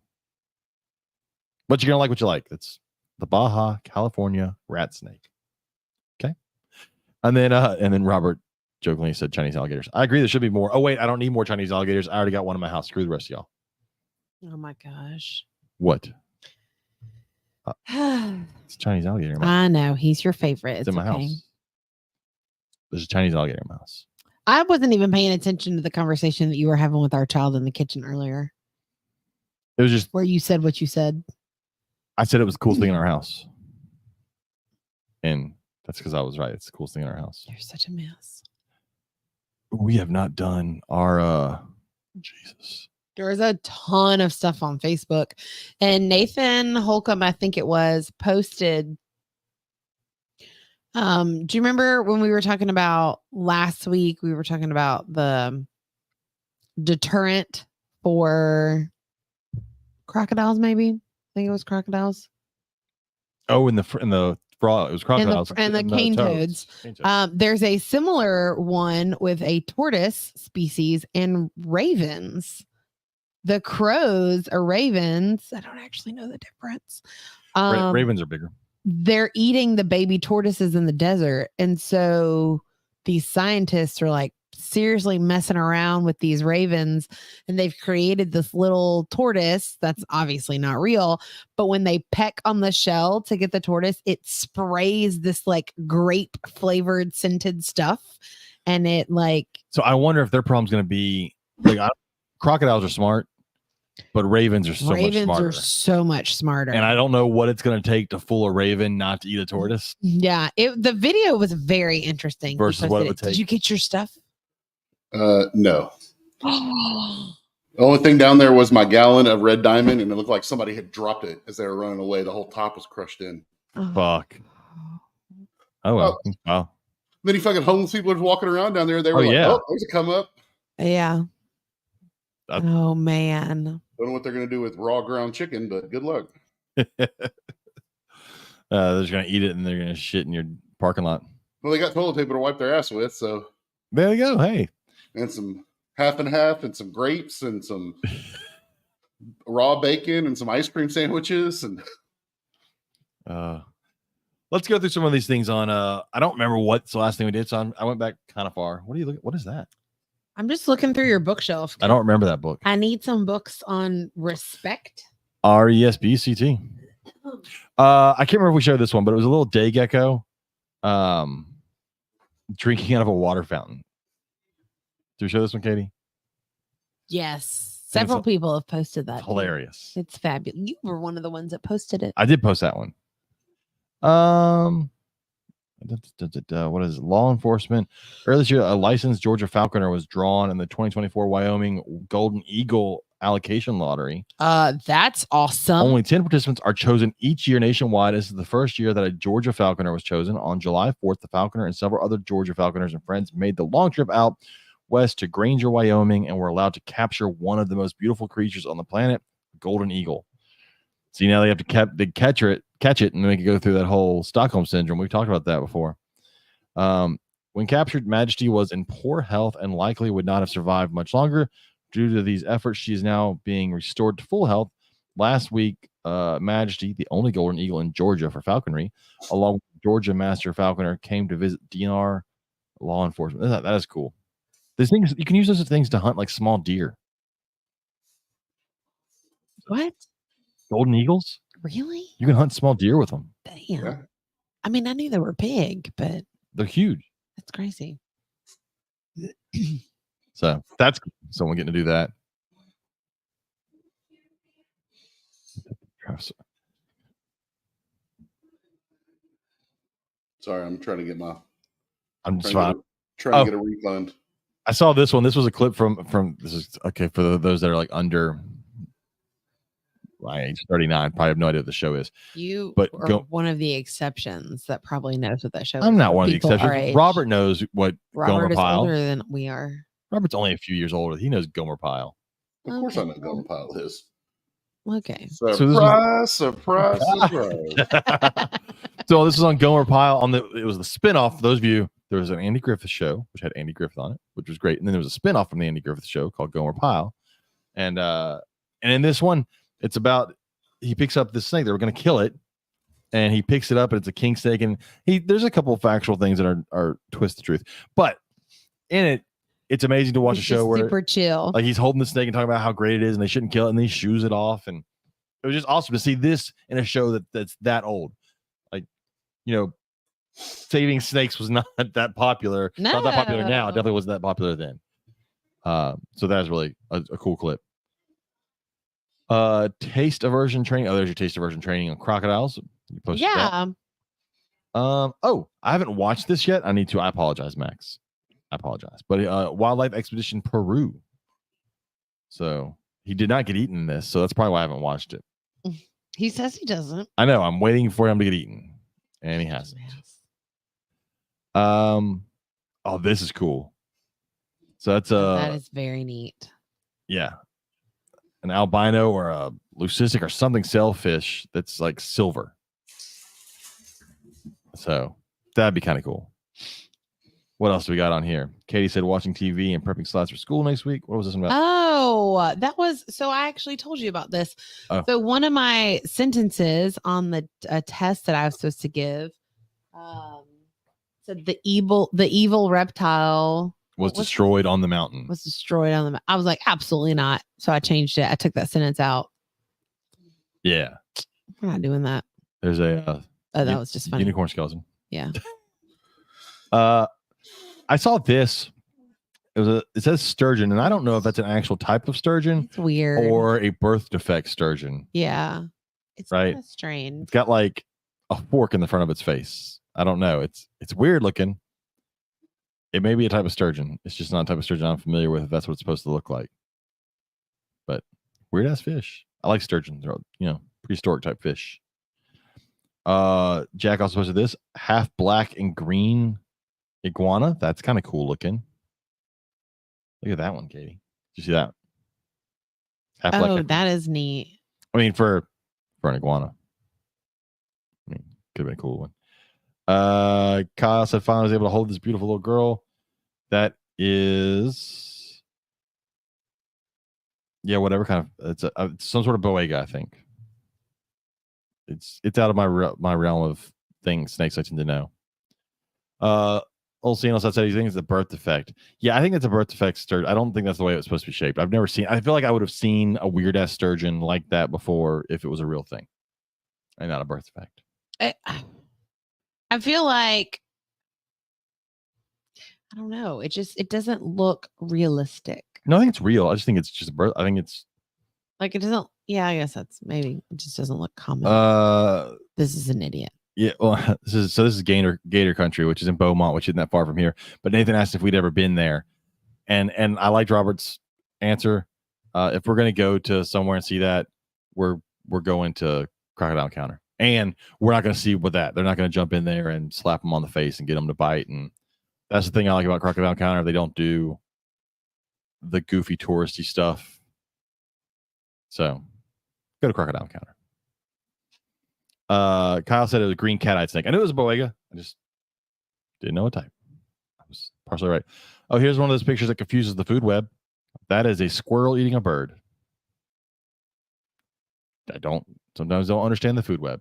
A: But you're gonna like what you like. That's the Baja California rat snake. Okay. And then Robert jokingly said Chinese alligators. I agree there should be more. Oh, wait, I don't need more Chinese alligators. I already got one in my house. Screw the rest of y'all.
B: Oh my gosh.
A: What? It's a Chinese alligator mouse.
B: I know he's your favorite.
A: It's
B: It's
A: in my
B: okay.
A: house. There's a Chinese alligator mouse.
B: I wasn't even paying attention to the conversation that you were having with our child in the kitchen earlier,
A: It was just,
B: where you said what you said.
A: I said it was the coolest thing in our house. And that's because I was right. It's the coolest thing in our house.
B: You're such a mess.
A: We have not done our, Jesus.
B: There was a ton of stuff on Facebook, and Nathan Holcomb, I think it was, posted. Do you remember when we were talking about last week? We were talking about the deterrent for crocodiles, maybe. I think it was crocodiles.
A: Oh, in the frog, it was crocodiles
B: and the cane toads. There's a similar one with a tortoise species and ravens. The crows are ravens. I don't actually know the difference.
A: Ravens are bigger.
B: They're eating the baby tortoises in the desert. And so these scientists are like seriously messing around with these ravens, and they've created this little tortoise that's obviously not real, but when they peck on the shell to get the tortoise, it sprays this like grape flavored scented stuff, and it like.
A: So I wonder if their problem's going to be like crocodiles are smart, but ravens are so much smarter. And I don't know what it's going to take to fool a raven not to eat a tortoise.
B: Yeah, the video was very interesting.
A: Versus what it would take.
B: Did you get your stuff?
C: No. The only thing down there was my gallon of red diamond, and it looked like somebody had dropped it as they were running away. The whole top was crushed in.
A: Fuck. Oh well. Wow.
C: Many fucking homeless people are walking around down there. They were oh, there's a come up.
B: Yeah. Oh man.
C: Don't know what they're gonna do with raw ground chicken, but good luck.
A: They're just gonna eat it and they're gonna shit in your parking lot.
C: Well, they got toilet paper to wipe their ass with, so
A: there you go. Hey.
C: And some half and half, and some grapes, and some raw bacon, and some ice cream sandwiches, and
A: let's go through some of these things on I don't remember what's the last thing we did, so I went back kind of far. What are you looking? What is that?
B: I'm just looking through your bookshelf.
A: I don't remember that book.
B: I need some books on respect.
A: RESPCT. I can't remember if we showed this one, but it was a little day gecko drinking out of a water fountain. Did we show this one, Katie?
B: Yes. Several people have posted that.
A: Hilarious.
B: It's fabulous. You were one of the ones that posted it.
A: I did post that one. What is it? Law enforcement? Earlier this year, a licensed Georgia falconer was drawn in the 2024 Wyoming Golden Eagle allocation lottery.
B: That's awesome.
A: Only 10 participants are chosen each year nationwide. This is the first year that a Georgia falconer was chosen. On July 4th, the falconer and several other Georgia falconers and friends made the long trip out west to Granger, Wyoming, and were allowed to capture one of the most beautiful creatures on the planet, the golden eagle. See, now they have to catch it, and make it go through that whole Stockholm syndrome. We've talked about that before. When captured, Majesty was in poor health and likely would not have survived much longer. Due to these efforts, she is now being restored to full health. Last week, Majesty, the only golden eagle in Georgia for falconry, along with Georgia Master Falconer, came to visit DNR law enforcement. That is cool. These things, you can use those things to hunt like small deer.
B: What?
A: Golden eagles?
B: Really?
A: You can hunt small deer with them.
B: Damn. Yeah. I mean, I knew they were big, but
A: they're huge.
B: That's crazy.
A: So that's someone getting to do that.
C: Sorry, I'm trying to get my.
A: I'm just fine.
C: Trying to get a refund.
A: I saw this one. This was a clip from this is okay for those that are like under my age 39. Probably have no idea what the show is.
B: You are one of the exceptions that probably knows what that show is.
A: I'm not one of the exceptions. Robert knows what
B: Robert
A: Gomer Pyle.
B: Older than we are.
A: Robert's only a few years older. He knows Gomer Pyle.
C: Of course I know Gomer Pyle is.
B: Okay.
C: Surprise. So
A: this is on Gomer Pyle. It was the spinoff. For those of you, there was an Andy Griffith show, which had Andy Griffith on it, which was great. And then there was a spinoff from the Andy Griffith show called Gomer Pyle. And in this one, it's about he picks up this snake. They were going to kill it, and he picks it up, and it's a king snake. And there's a couple of factual things that are twist the truth, but in it, it's amazing to watch a show where
B: super chill.
A: Like he's holding the snake and talking about how great it is, and they shouldn't kill it, and then he shoos it off, and it was just awesome to see this in a show that's that old. Like, saving snakes was not that popular. It's not that popular now. It definitely wasn't that popular then. So that's really a cool clip. Taste aversion training. Oh, there's your taste aversion training on crocodiles. You posted that. Oh, I haven't watched this yet. I need to. I apologize, Max. I apologize. But Wildlife Expedition Peru. So he did not get eaten in this. So that's probably why I haven't watched it.
B: He says he doesn't.
A: I know. I'm waiting for him to get eaten, and he hasn't.
B: Yes.
A: Oh, this is cool. So that's
B: that is very neat.
A: Yeah, an albino or a leucistic or something sailfish that's like silver. So that'd be kind of cool. What else do we got on here? Katie said watching TV and prepping slides for school next week. What was this one about?
B: Oh, that was so. I actually told you about this.
A: Oh.
B: So one of my sentences on the test that I was supposed to give said the evil reptile
A: was destroyed on the mountain.
B: Was destroyed on the mountain. I was like, absolutely not. So I changed it. I took that sentence out.
A: Yeah,
B: we're not doing that.
A: There's a
B: that was just funny.
A: Unicorn skeleton.
B: Yeah.
A: I saw this. It says sturgeon, and I don't know if that's an actual type of sturgeon.
B: It's weird.
A: Or a birth defect sturgeon.
B: Yeah. It's
A: right.
B: Kind of strange.
A: It's got like a fork in the front of its face. I don't know. It's weird looking. It may be a type of sturgeon. It's just not a type of sturgeon I'm familiar with if that's what it's supposed to look like. But weird ass fish. I like sturgeons. They're, prehistoric type fish. Jack also posted this half black and green iguana. That's kind of cool looking. Look at that one, Katie. Did you see that? Half black,
B: that is neat.
A: I mean, for an iguana. I mean, could have been a cool one. Kyle said finally was able to hold this beautiful little girl. That is, whatever kind of it's some sort of boega, I think. It's out of my realm of things snakes I tend to know. Olceanos said he thinks it's a birth defect. Yeah, I think it's a birth defect sturgeon. I don't think that's the way it's supposed to be shaped. I've never seen. I feel like I would have seen a weird ass sturgeon like that before if it was a real thing, and not a birth defect.
B: I feel like I don't know. It doesn't look realistic.
A: No, I think it's real. I just think it's just a birth. I think it's
B: like it doesn't. Yeah, I guess that's maybe it just doesn't look common. This is an idiot.
A: Yeah, well, this is Gator country, which is in Beaumont, which isn't that far from here. But Nathan asked if we'd ever been there, and I liked Robert's answer. If we're gonna go to somewhere and see that, we're going to Crocodile Encounter, and we're not gonna see with that. They're not gonna jump in there and slap them on the face and get them to bite. And that's the thing I like about Crocodile Encounter. They don't do the goofy touristy stuff. So go to Crocodile Encounter. Kyle said it was a green cat-eyed snake. I knew it was a boega. I just didn't know what type. I was partially right. Oh, here's one of those pictures that confuses the food web. That is a squirrel eating a bird. I sometimes don't understand the food web.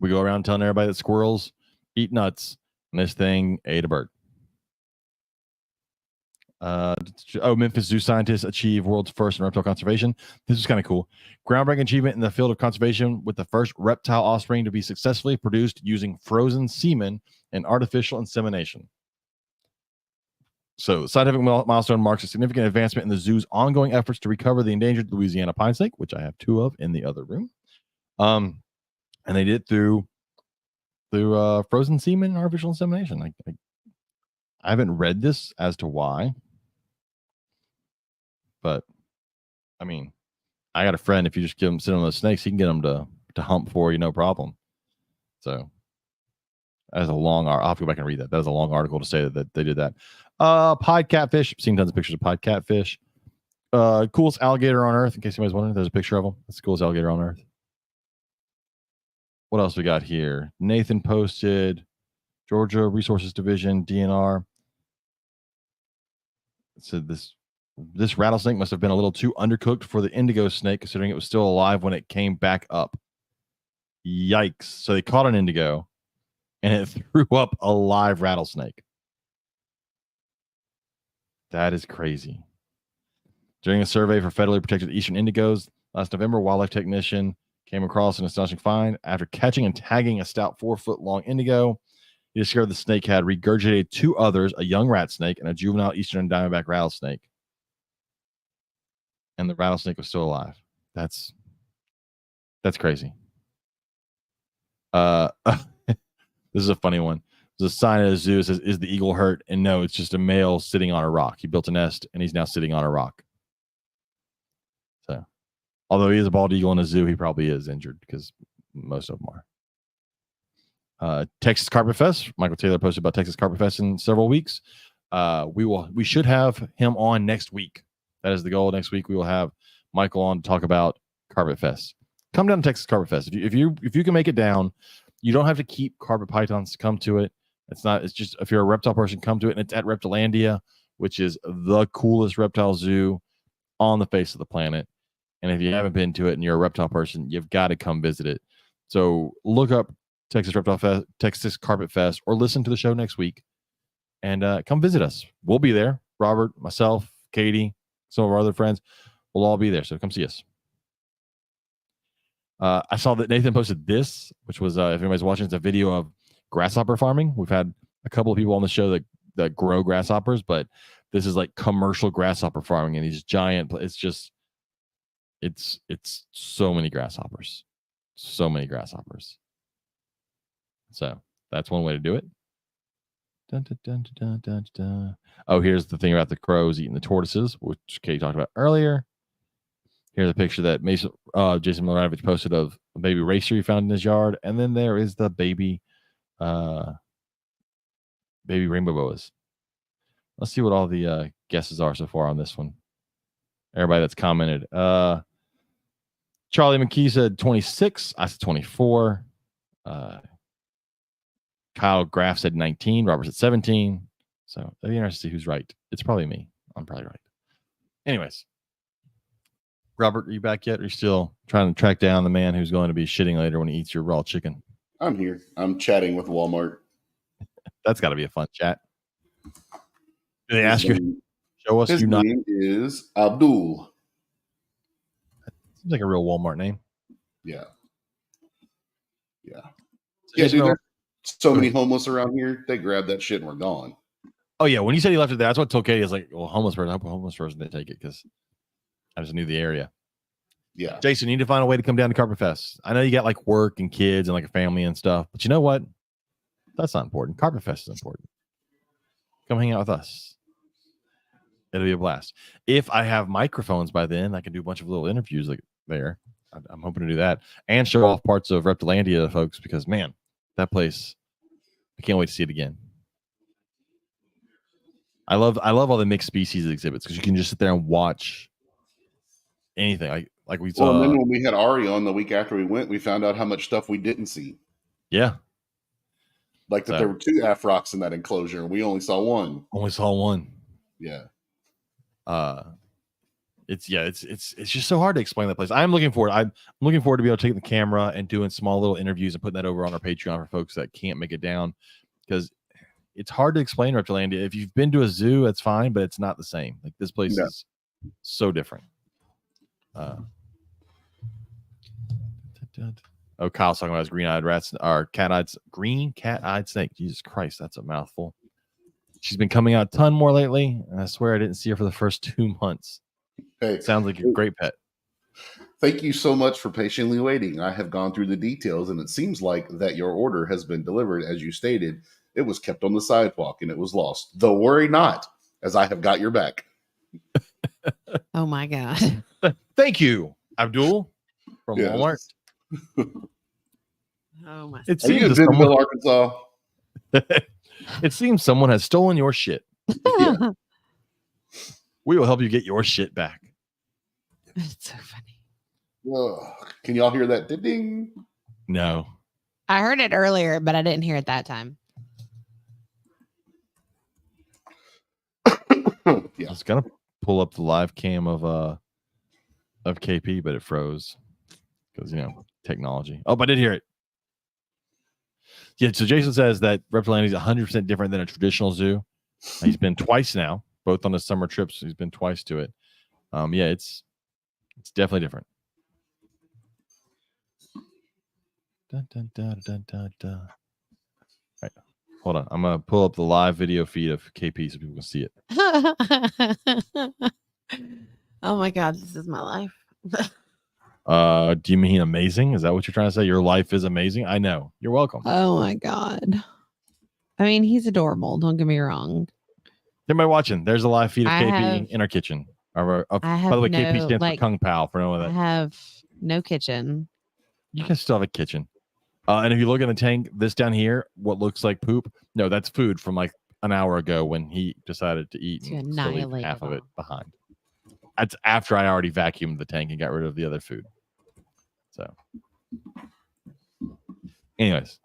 A: We go around telling everybody that squirrels eat nuts, and this thing ate a bird. Memphis zoo scientists achieve world's first in reptile conservation. This is kind of cool. Groundbreaking achievement in the field of conservation with the first reptile offspring to be successfully produced using frozen semen and artificial insemination. So, scientific milestone marks a significant advancement in the zoo's ongoing efforts to recover the endangered Louisiana pine snake, which I have 2 of in the other room. And they did it through frozen semen and artificial insemination. I haven't read this as to why. But I mean, I got a friend. If you just sit on those snakes, he can get them to hump for you, no problem. So that's a long. I'll have to go back and read that. That was a long article to say that they did that. Pied catfish. I've seen tons of pictures of pied catfish. Coolest alligator on earth. In case anybody's wondering, there's a picture of them. That's the coolest alligator on earth. What else we got here? Nathan posted Georgia Resources Division DNR. It said this rattlesnake must have been a little too undercooked for the indigo snake, considering it was still alive when it came back up. Yikes. So they caught an indigo and it threw up a live rattlesnake. That is crazy. During a survey for federally protected eastern indigos last November, wildlife technician came across an astonishing find. After catching and tagging a stout 4-foot-long indigo, he discovered the snake had regurgitated 2 others, a young rat snake and a juvenile eastern and diamondback rattlesnake. And the rattlesnake was still alive. That's crazy. This is a funny one. There's a sign at a zoo that says, "Is the eagle hurt?" And no, it's just a male sitting on a rock. He built a nest and he's now sitting on a rock. So, although he is a bald eagle in a zoo, he probably is injured because most of them are. Texas Carpet Fest. Michael Taylor posted about Texas Carpet Fest in several weeks. We should have him on next week. That is the goal. Next week we will have Michael on to talk about Carpet Fest. Come down to Texas Carpet Fest. If you can make it down, you don't have to keep carpet pythons to come to it. It's just if you're a reptile person, come to it. And it's at Reptilandia, which is the coolest reptile zoo on the face of the planet. And if you haven't been to it and you're a reptile person, you've got to come visit it. So look up Texas Reptile Fest, Texas Carpet Fest, or listen to the show next week and come visit us. We'll be there. Robert, myself, Katie, some of our other friends will all be there. So come see us. I saw that Nathan posted this, which was, if anybody's watching, it's a video of grasshopper farming. We've had a couple of people on the show that grow grasshoppers, but this is like commercial grasshopper farming, and these giant. It's so many grasshoppers, so that's one way to do it. Dun, dun, dun, dun, dun, dun. Oh, here's the thing about the crows eating the tortoises, which Katie talked about earlier. Here's a picture that Jason Milanovich posted of a baby racer he found in his yard. And then there is the baby rainbow boas. Let's see what all the guesses are so far on this one. Everybody that's commented. Charlie McKee said 26. I said 24. Kyle Graff said 19. Robert said 17. So it'll be interesting to see who's right. It's probably me. I'm probably right. Anyways. Robert, are you back yet? Or are you still trying to track down the man who's going to be shitting later when he eats your raw chicken?
C: I'm here. I'm chatting with Walmart.
A: That's got to be a fun chat. Do they ask you? Show us.
C: His name is Abdul.
A: Seems like a real Walmart name.
C: Yeah. Yeah, dude, there's so many homeless around here. They grab that shit and we're gone.
A: Oh, yeah. When you said he left it there, that's what I told Katie. I was like, well, homeless person, they take it because I just knew the area.
C: Yeah.
A: Jason, you need to find a way to come down to Carpet Fest. I know you got like work and kids and like a family and stuff, but you know what? That's not important. Carpet Fest is important. Come hang out with us. It'll be a blast. If I have microphones by then, I can do a bunch of little interviews like there. I'm hoping to do that and show off parts of Reptilandia to folks because, man, that place, I can't wait to see it again. I love all the mixed species exhibits because you can just sit there and watch anything like we saw.
C: Well, and then when we had Ari on the week after we went, we found out how much stuff we didn't see.
A: Yeah.
C: Like that there were 2 Afrocs in that enclosure and we only saw one.
A: Yeah. It's just so hard to explain that place. I'm looking forward to be able to take the camera and doing small little interviews and putting that over on our Patreon for folks that can't make it down because it's hard to explain Reptilandia. If you've been to a zoo, that's fine, but it's not the same. Like this place is so different. Kyle's talking about his green cat-eyed snake. Jesus Christ, that's a mouthful. She's been coming out a ton more lately, and I swear I didn't see her for the first 2 months.
C: Hey,
A: sounds like a great pet.
C: Thank you so much for patiently waiting. I have gone through the details, and it seems like that your order has been delivered as you stated. It was kept on the sidewalk and it was lost. Though worry not, as I have got your back.
B: Oh my God.
A: Thank you, Abdul from Walmart.
B: Oh my.
C: Are you in Bentonville, Arkansas?
A: It seems someone has stolen your shit.
C: Yeah.
A: We will help you get your shit back.
B: It's so funny.
C: Can y'all hear that? Ding.
A: No.
B: I heard it earlier, but I didn't hear it that time.
A: Yeah. I was gonna pull up the live cam of KP, but it froze because technology. Oh, but I did hear it. Yeah, so Jason says that Reptilandia is 100% different than a traditional zoo. He's been twice now, both on the summer trips. He's been twice to it. Yeah, it's definitely different. Dun, dun, dun, dun, dun, dun. All right, hold on. I'm gonna pull up the live video feed of KP so people can see it.
B: Oh my God, this is my life.
A: Do you mean amazing? Is that what you're trying to say? Your life is amazing? I know. You're welcome.
B: Oh my God. I mean, he's adorable. Don't get me wrong.
A: Everybody watching, there's a live feed of
B: I
A: KP
B: have-
A: in our kitchen. By
B: I
A: the way,
B: have
A: KP
B: no,
A: stands
B: like-
A: for Kung Pao for no one
B: I
A: that.
B: have no kitchen.
A: You can still have a kitchen. And if you look in the tank, this down here, what looks like poop, no, that's food from like an hour ago when he decided to eat
B: To
A: and still leave
B: annihilate
A: half
B: it
A: of it
B: all.
A: behind. That's after I already vacuumed the tank and got rid of the other food. So, anyways,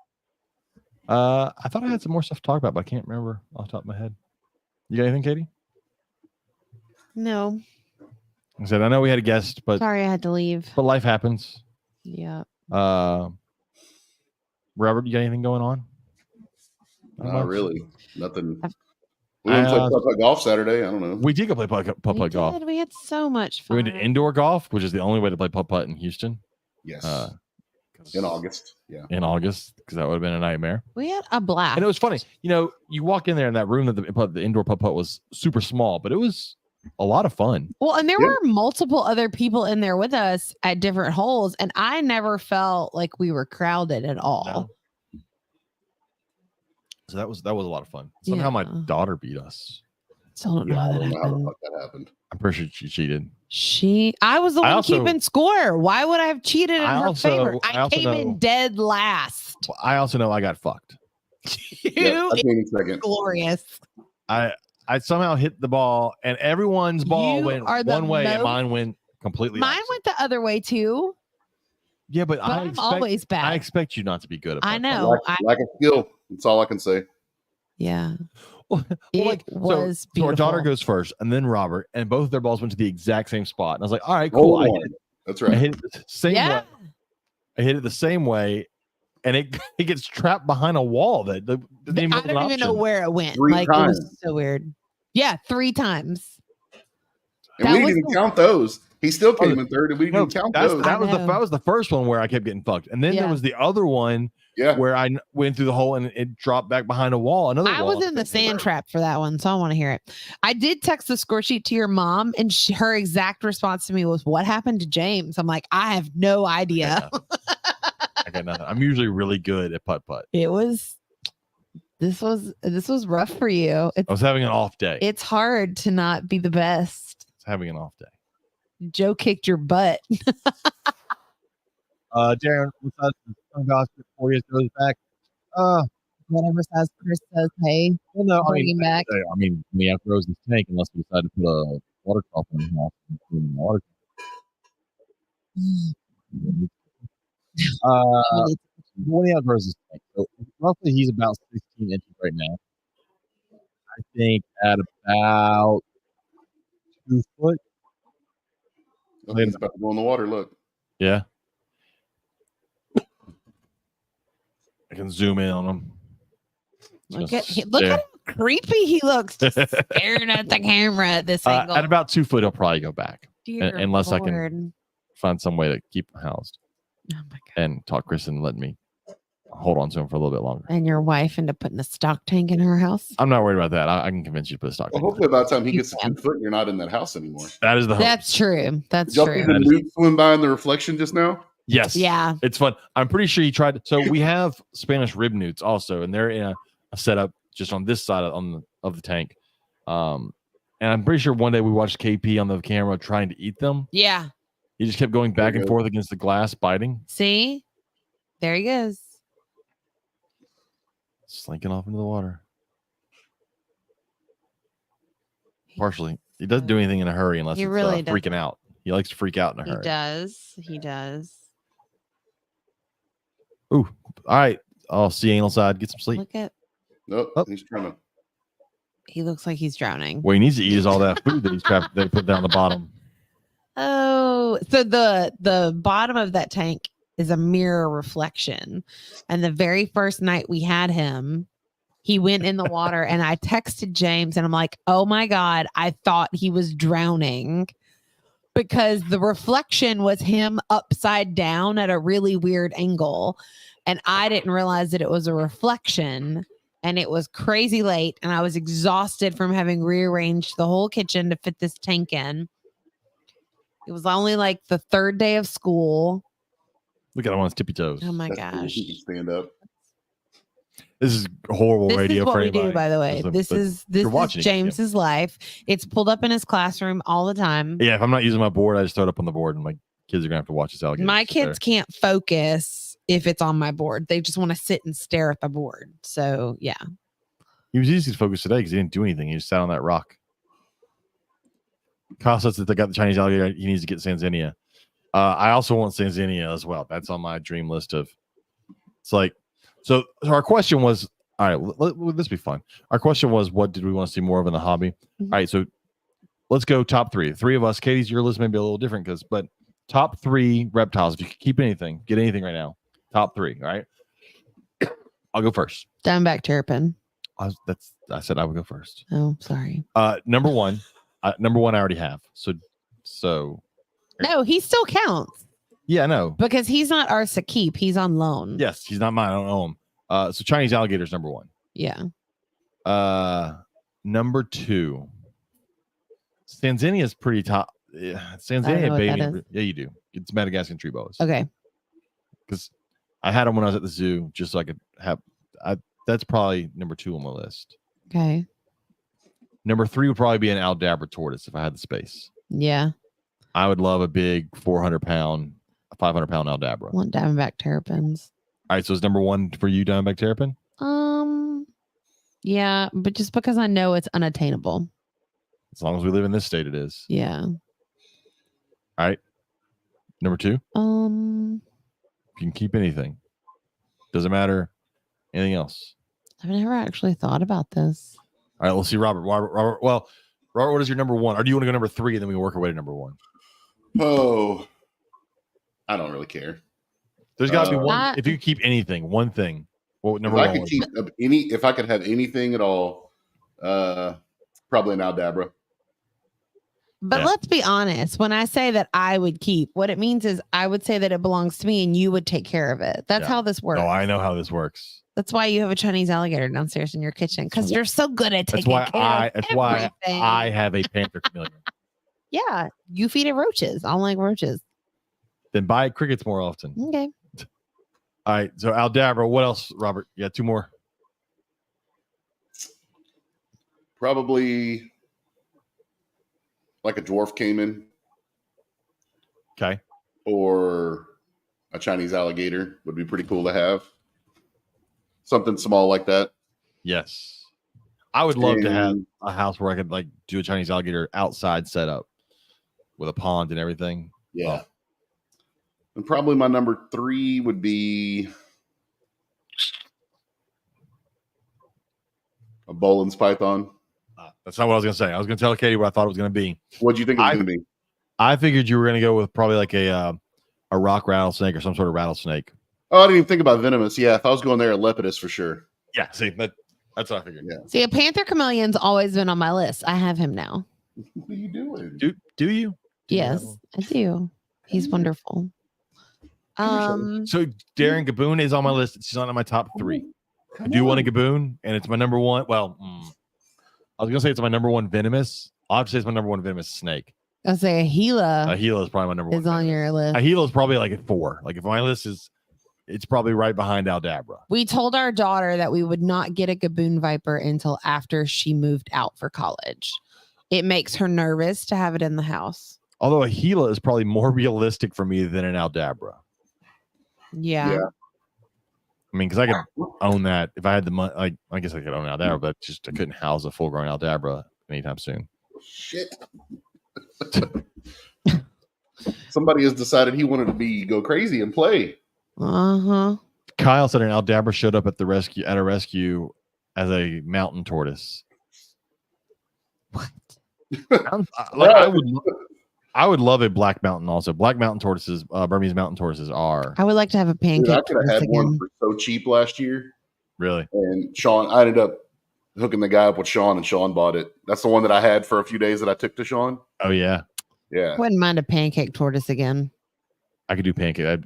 A: I thought I had some more stuff to talk about, but I can't remember off the top of my head. You got anything, Katie?
B: No,
A: I said I know we had a guest, but
B: sorry I had to leave.
A: life happens.
B: Yeah.
A: Robert, you got anything going on?
C: Not really. Nothing.
B: I've-
C: We went to play putt-putt golf Saturday. I don't know.
A: We did go play putt-putt golf.
B: We had so much
A: We
B: fun.
A: went to indoor golf, which is the only way to play putt-putt in Houston.
C: Yes.
A: In
C: August. Yeah.
A: In August, because that would have been a nightmare.
B: We had a blast.
A: And it was funny. You know, you walk in there in that room that the indoor putt-putt was super small, but it was a lot of fun.
B: Well, and there
C: Yeah.
B: were multiple other people in there with us at different holes, and I never felt like we were crowded at all.
A: No. So that was a lot of fun. Somehow my
B: Yeah.
A: daughter beat us.
B: Still don't know
C: Yeah,
B: how
C: I
B: that
C: don't know how the
B: happened.
C: fuck that happened.
A: I'm pretty sure she cheated.
B: I was the
A: I
B: one
A: also-
B: keeping score. Why would I have cheated in
A: I
B: her
A: also-
B: favor?
A: I
B: I
A: also
B: came
A: know-
B: in dead last.
A: Well, I also know I got fucked.
B: You
C: Yeah, I
B: is
C: came in second.
B: glorious.
A: I somehow hit the ball, and everyone's ball
B: You
A: went
B: are the
A: one way, and
B: most-
A: mine went completely.
B: Mine
A: opposite.
B: went the other way too,
A: Yeah, but
B: but I'm
A: expect,
B: always bad.
A: I expect you not to be good at.
B: I
A: putt-putt.
B: know.
C: Lack of skill. That's all I can say.
B: Yeah.
A: Well,
B: It was
A: so our daughter
B: beautiful.
A: goes first, and then Robert, and both of their balls went to the exact same spot. And I was like, "All right,
C: Hold
A: cool." I
C: on. That's right.
A: hit it the same
B: Yeah.
A: way. I hit it the same way, and it gets trapped behind a wall. That didn't even
B: I
A: have an
B: don't even know
A: option.
B: where it went.
C: 3
B: Like it
C: times.
B: was so weird. Yeah, 3 times.
C: And
B: That
C: we
B: was
C: didn't
B: the-
C: count those. He still came in third, and we
A: No,
C: didn't count
A: that
C: those.
A: was
B: know.
A: that was the first one where I kept getting fucked, and then there
B: Yeah.
A: was the other one
C: Yeah.
A: where I went through the hole and it dropped back behind a wall. Another
B: I
A: wall.
B: was in the sand trap for that one, so I want to hear it. I did text the score sheet to your mom, and her exact response to me was, "What happened to James?" I'm like, I have no idea.
A: I got nothing. I'm usually really good at putt putt.
B: It was. This was rough for you.
A: I was having an off day.
B: It's hard to not be the best.
A: I was having an off day.
B: Joe kicked your butt.
A: Darren, besides the Gospel 4 years goes back.
B: Whatever size Chris says, hey,
A: Well, no,
B: bring him back.
A: I mean, we have to rose this tank unless we decide to put a water trough in the house. And clean the water. What do you have rose this tank? So roughly, he's about 16 inches right now. I think at about 2 foot.
C: Oh, he's about to go in the water. Look.
A: Yeah. I can zoom in on him.
B: Look
A: Just
B: at look
A: stare.
B: at how creepy he looks, just staring at the camera at this angle.
A: At about 2 foot, he'll probably go back.
B: Dear
A: unless I can-
B: Lord.
A: Find some way to keep him housed
B: Oh my God.
A: and talk Chris and let me hold on to him for a little bit longer.
B: And your wife into putting a stock tank in her house.
A: I'm not worried about that. I can convince you to put a stock.
C: Well,
A: tank.
C: hopefully, by the time he
B: You
C: gets to
B: can.
C: 2 foot, you're not in that house anymore.
A: That is the hope.
B: That's true. That's
C: Did y'all see
B: true.
C: the
A: That is-
C: nude swim by in the reflection just now?
A: Yes.
B: Yeah.
A: It's fun. I'm pretty sure he tried. So we have Spanish rib newts also, and they're in a setup just on this side of the tank. And I'm pretty sure one day we watched KP on the camera trying to eat them.
B: Yeah.
A: He just kept going back
C: There you
A: and
C: go.
A: forth against the glass, biting,
B: See? There he goes.
A: slinking off into the water. Partially. He doesn't do anything in a hurry unless
B: He
A: it's
B: really does.
A: freaking out. He likes to freak out in a
B: He
A: hurry.
B: does. He does.
A: Ooh. All right. I'll see anal side. Get some sleep.
B: Look at
C: Nope.
A: Oh.
C: He's trying to.
B: he looks like he's drowning.
A: What he needs to eat is all that food that he's trapped. They put down the bottom.
B: Oh, so the bottom of that tank is a mirror reflection. And the very first night we had him, he went in the water and I texted James and I'm like, "Oh my God, I thought he was drowning." Because the reflection was him upside down at a really weird angle. and I didn't realize that it was a reflection. And it was crazy late, and I was exhausted from having rearranged the whole kitchen to fit this tank in. It was only like the third day of school.
A: Look at him on his tippy toes.
B: Oh my
C: That's cool.
B: gosh.
C: He can stand up.
A: This is horrible
B: This
A: radio
B: is what
A: for
B: we
A: anybody.
B: do, by the way. This is James's life. It's pulled up in his classroom all the time.
A: Yeah, if I'm not using my board, I just throw it up on the board, and my kids are gonna have to watch this alligator.
B: My
A: sit there.
B: kids can't focus if it's on my board. They just want to sit and stare at the board. So yeah.
A: He was easy to focus today because he didn't do anything. He just sat on that rock. Kyle says that they got the Chinese alligator. He needs to get Sanzinia. I also want Sanzinia as well. That's on my dream list of. It's like, so our question was, all right, let this be fun. Our question was, what did we want to see more of in the hobby?
B: Mm-hmm.
A: All right, so let's go top three. Three of us. Katie's, your list may be a little different but top three reptiles. If you could keep anything, get anything right now. Top three. All right. I'll go first.
B: Diamondback terrapin.
A: I said I would go first.
B: Oh, sorry.
A: Number one, I already have. So
B: No, he still counts
A: yeah, I know.
B: because he's not ours to keep. He's on loan.
A: Yes, he's not mine. I don't own him. So Chinese alligator is number one.
B: Yeah.
A: Number two, Sanzinia is pretty top. Yeah,
B: I don't know
A: Sanzinia
B: what
A: baby.
B: that is.
A: Yeah, you do. It's Madagascan tree boas.
B: Okay.
A: Because I had them when I was at the zoo, just so I could have. That's probably number two on my list.
B: Okay.
A: Number three would probably be an Aldabra tortoise if I had the space.
B: Yeah.
A: I would love a big 400-pound, 500-pound Aldabra.
B: I want diamondback terrapins.
A: All right, so it's number one for you, Diamondback terrapin.
B: Yeah, but just because I know it's unattainable.
A: As long as we live in this state, it is.
B: Yeah.
A: All right. Number two.
B: Um,
A: You can keep anything. Doesn't matter. Anything else?
B: I've never actually thought about this.
A: All right, let's see, Robert. Robert. Well, Robert, what is your number one? Or do you want to go number three and then we work our way to number one?
C: Oh, I don't really care.
A: There's got to be one.
B: I-
A: If you could keep anything, one thing. Well,
C: If
A: number
C: I
A: one.
C: could keep if I could have anything at all, probably an Aldabra.
B: But
A: Yeah.
B: let's be honest. When I say that I would keep, what it means is I would say that it belongs to me and you would take care of it. That's
A: Yeah.
B: how this works.
A: Oh, I know how this works.
B: That's why you have a Chinese alligator downstairs in your kitchen because you're so good at
A: That's
B: taking
A: why
B: care of
A: That's why
B: everything.
A: I have a panther chameleon.
B: Yeah, you feed it roaches. I don't like roaches.
A: Then buy crickets more often.
B: Okay.
A: All right, so Aldabra. What else, Robert? Yeah, two more.
C: Probably like a dwarf caiman
A: Okay.
C: or a Chinese alligator would be pretty cool to have. Something small like that.
A: Yes. I would love to have
C: And-
A: a house where I could like do a Chinese alligator outside setup with a pond and everything.
C: Yeah.
A: Oh.
C: And probably my number three would be a Bolin's python.
A: That's not what I was gonna say. I was gonna tell Katie what I thought it was gonna be.
C: What do you think it's going to be?
A: I figured you were gonna go with probably like a rock rattlesnake or some sort of rattlesnake.
C: Oh, I didn't even think about venomous. Yeah, if I was going there, a lepidus for sure.
A: Yeah, see that's what I figured.
C: Yeah.
B: See, a panther chameleon's always been on my list. I have him now.
C: What are you doing?
A: Do you? Do you have
B: Yes,
A: one?
B: I do. He's wonderful.
A: So Darren Gaboon is on my list. She's not in my top three. I do want a Gaboon, and it's my number one. Well, I was gonna say it's my number one venomous. I'll have to say it's my number one venomous snake.
B: I'll say a Gila
A: A Gila is probably my number one.
B: is on
A: venomous.
B: your list.
A: A Gila is probably like at 4. Like if my list is, it's probably right behind Aldabra.
B: We told our daughter that we would not get a Gaboon Viper until after she moved out for college. It makes her nervous to have it in the house.
A: Although a Gila is probably more realistic for me than an Aldabra.
B: Yeah.
A: I mean, because I could own that if I had the money. Like, I guess I could own Aldabra, but just I couldn't house a full-grown Aldabra anytime soon.
C: Shit. Somebody has decided he wanted to go crazy and play.
B: Uh-huh.
A: Kyle said an Aldabra showed up at a rescue as a mountain tortoise.
B: What?
A: I would love a black mountain also. Black mountain tortoises, Burmese mountain tortoises are
B: I would like to have a
C: Dude,
B: pancake
C: I could have
B: tortoise
C: had one
B: again.
C: for so cheap last year.
A: really.
C: And Sean, I ended up hooking the guy up with Sean, and Sean bought it. That's the one that I had for a few days that I took to Sean.
A: Oh yeah,
C: Yeah.
B: Wouldn't mind a pancake tortoise again.
A: I could do pancake.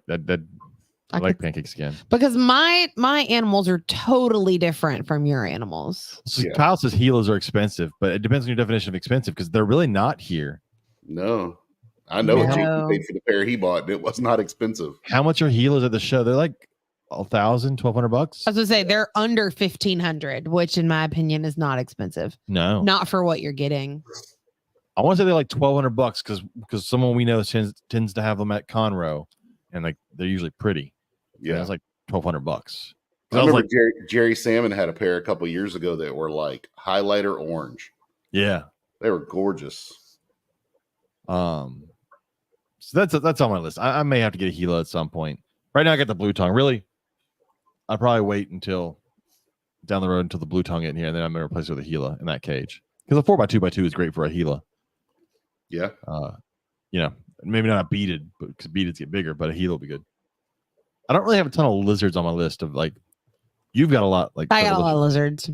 A: I like pancake skin.
B: Because my animals are totally different from your animals.
A: So Kyle says Gilas are expensive, but it depends on your definition of expensive because they're really not here.
C: No. I know what JP paid for the pair he bought. It was not expensive.
A: How much are Gilas at the show? They're like $1,000, $1,200.
B: I was gonna say they're under $1,500, which in my opinion is not expensive.
A: No,
B: not for what you're getting.
A: I want to say they're like $1,200 because someone we know tends to have them at Conroe, and like they're usually pretty. Yeah, it's like $1,200.
C: I remember Jerry Salmon had a pair a couple years ago that were like highlighter orange.
A: Yeah,
C: they were gorgeous.
A: So that's on my list. I may have to get a Gila at some point. Right now, I got the blue tongue. Really, I'll probably wait until down the road until the blue tongue get in here, and then I'm gonna replace it with a Gila in that cage because a 4x2x2 is great for a Gila.
C: Yeah.
A: Maybe not a beaded, because beadeds get bigger, but a Gila will be good. I don't really have a ton of lizards on my list of like. You've got a lot. Like
B: I got a lot of lizards.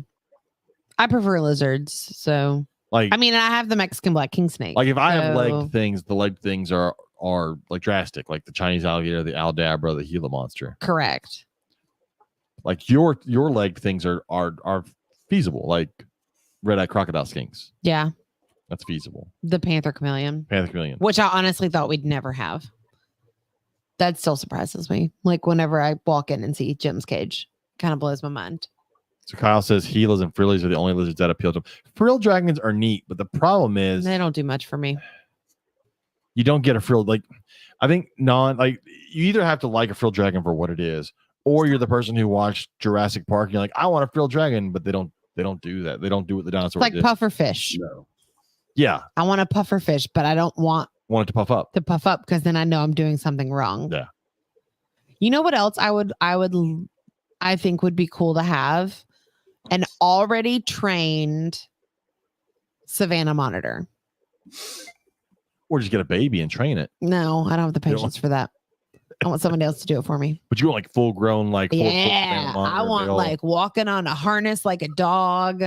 B: I prefer lizards, so
A: like
B: I mean, I have the Mexican black king snake.
A: Like if I have legged things, the legged things are like drastic, like the Chinese alligator, the Aldabra, the Gila monster.
B: Correct.
A: Like your legged things are feasible, like red-eyed crocodile skinks.
B: Yeah,
A: that's feasible.
B: The panther chameleon, which I honestly thought we'd never have. That still surprises me. Like whenever I walk in and see Jim's cage, kind of blows my mind.
A: So Kyle says Gilas and frillies are the only lizards that appeal to him. Frill dragons are neat, but the problem is
B: they don't do much for me.
A: You don't get a frill. Like I think you either have to like a frill dragon for what it is, or you're the person who watched Jurassic Park and you're like, I want a frill dragon, but they don't do that. They don't do what the dinosaur
B: like
A: did.
B: Puffer fish.
C: No.
A: Yeah.
B: I want a puffer fish, but I don't want
A: it to puff up.
B: Because then I know I'm doing something wrong.
A: Yeah.
B: You know what else I think would be cool to have? An already trained Savannah monitor.
A: Or just get a baby and train it.
B: No, I don't have the patience for that. I want somebody else to do it for me.
A: But you want like full grown, like
B: yeah, I want like walking on a harness like a dog,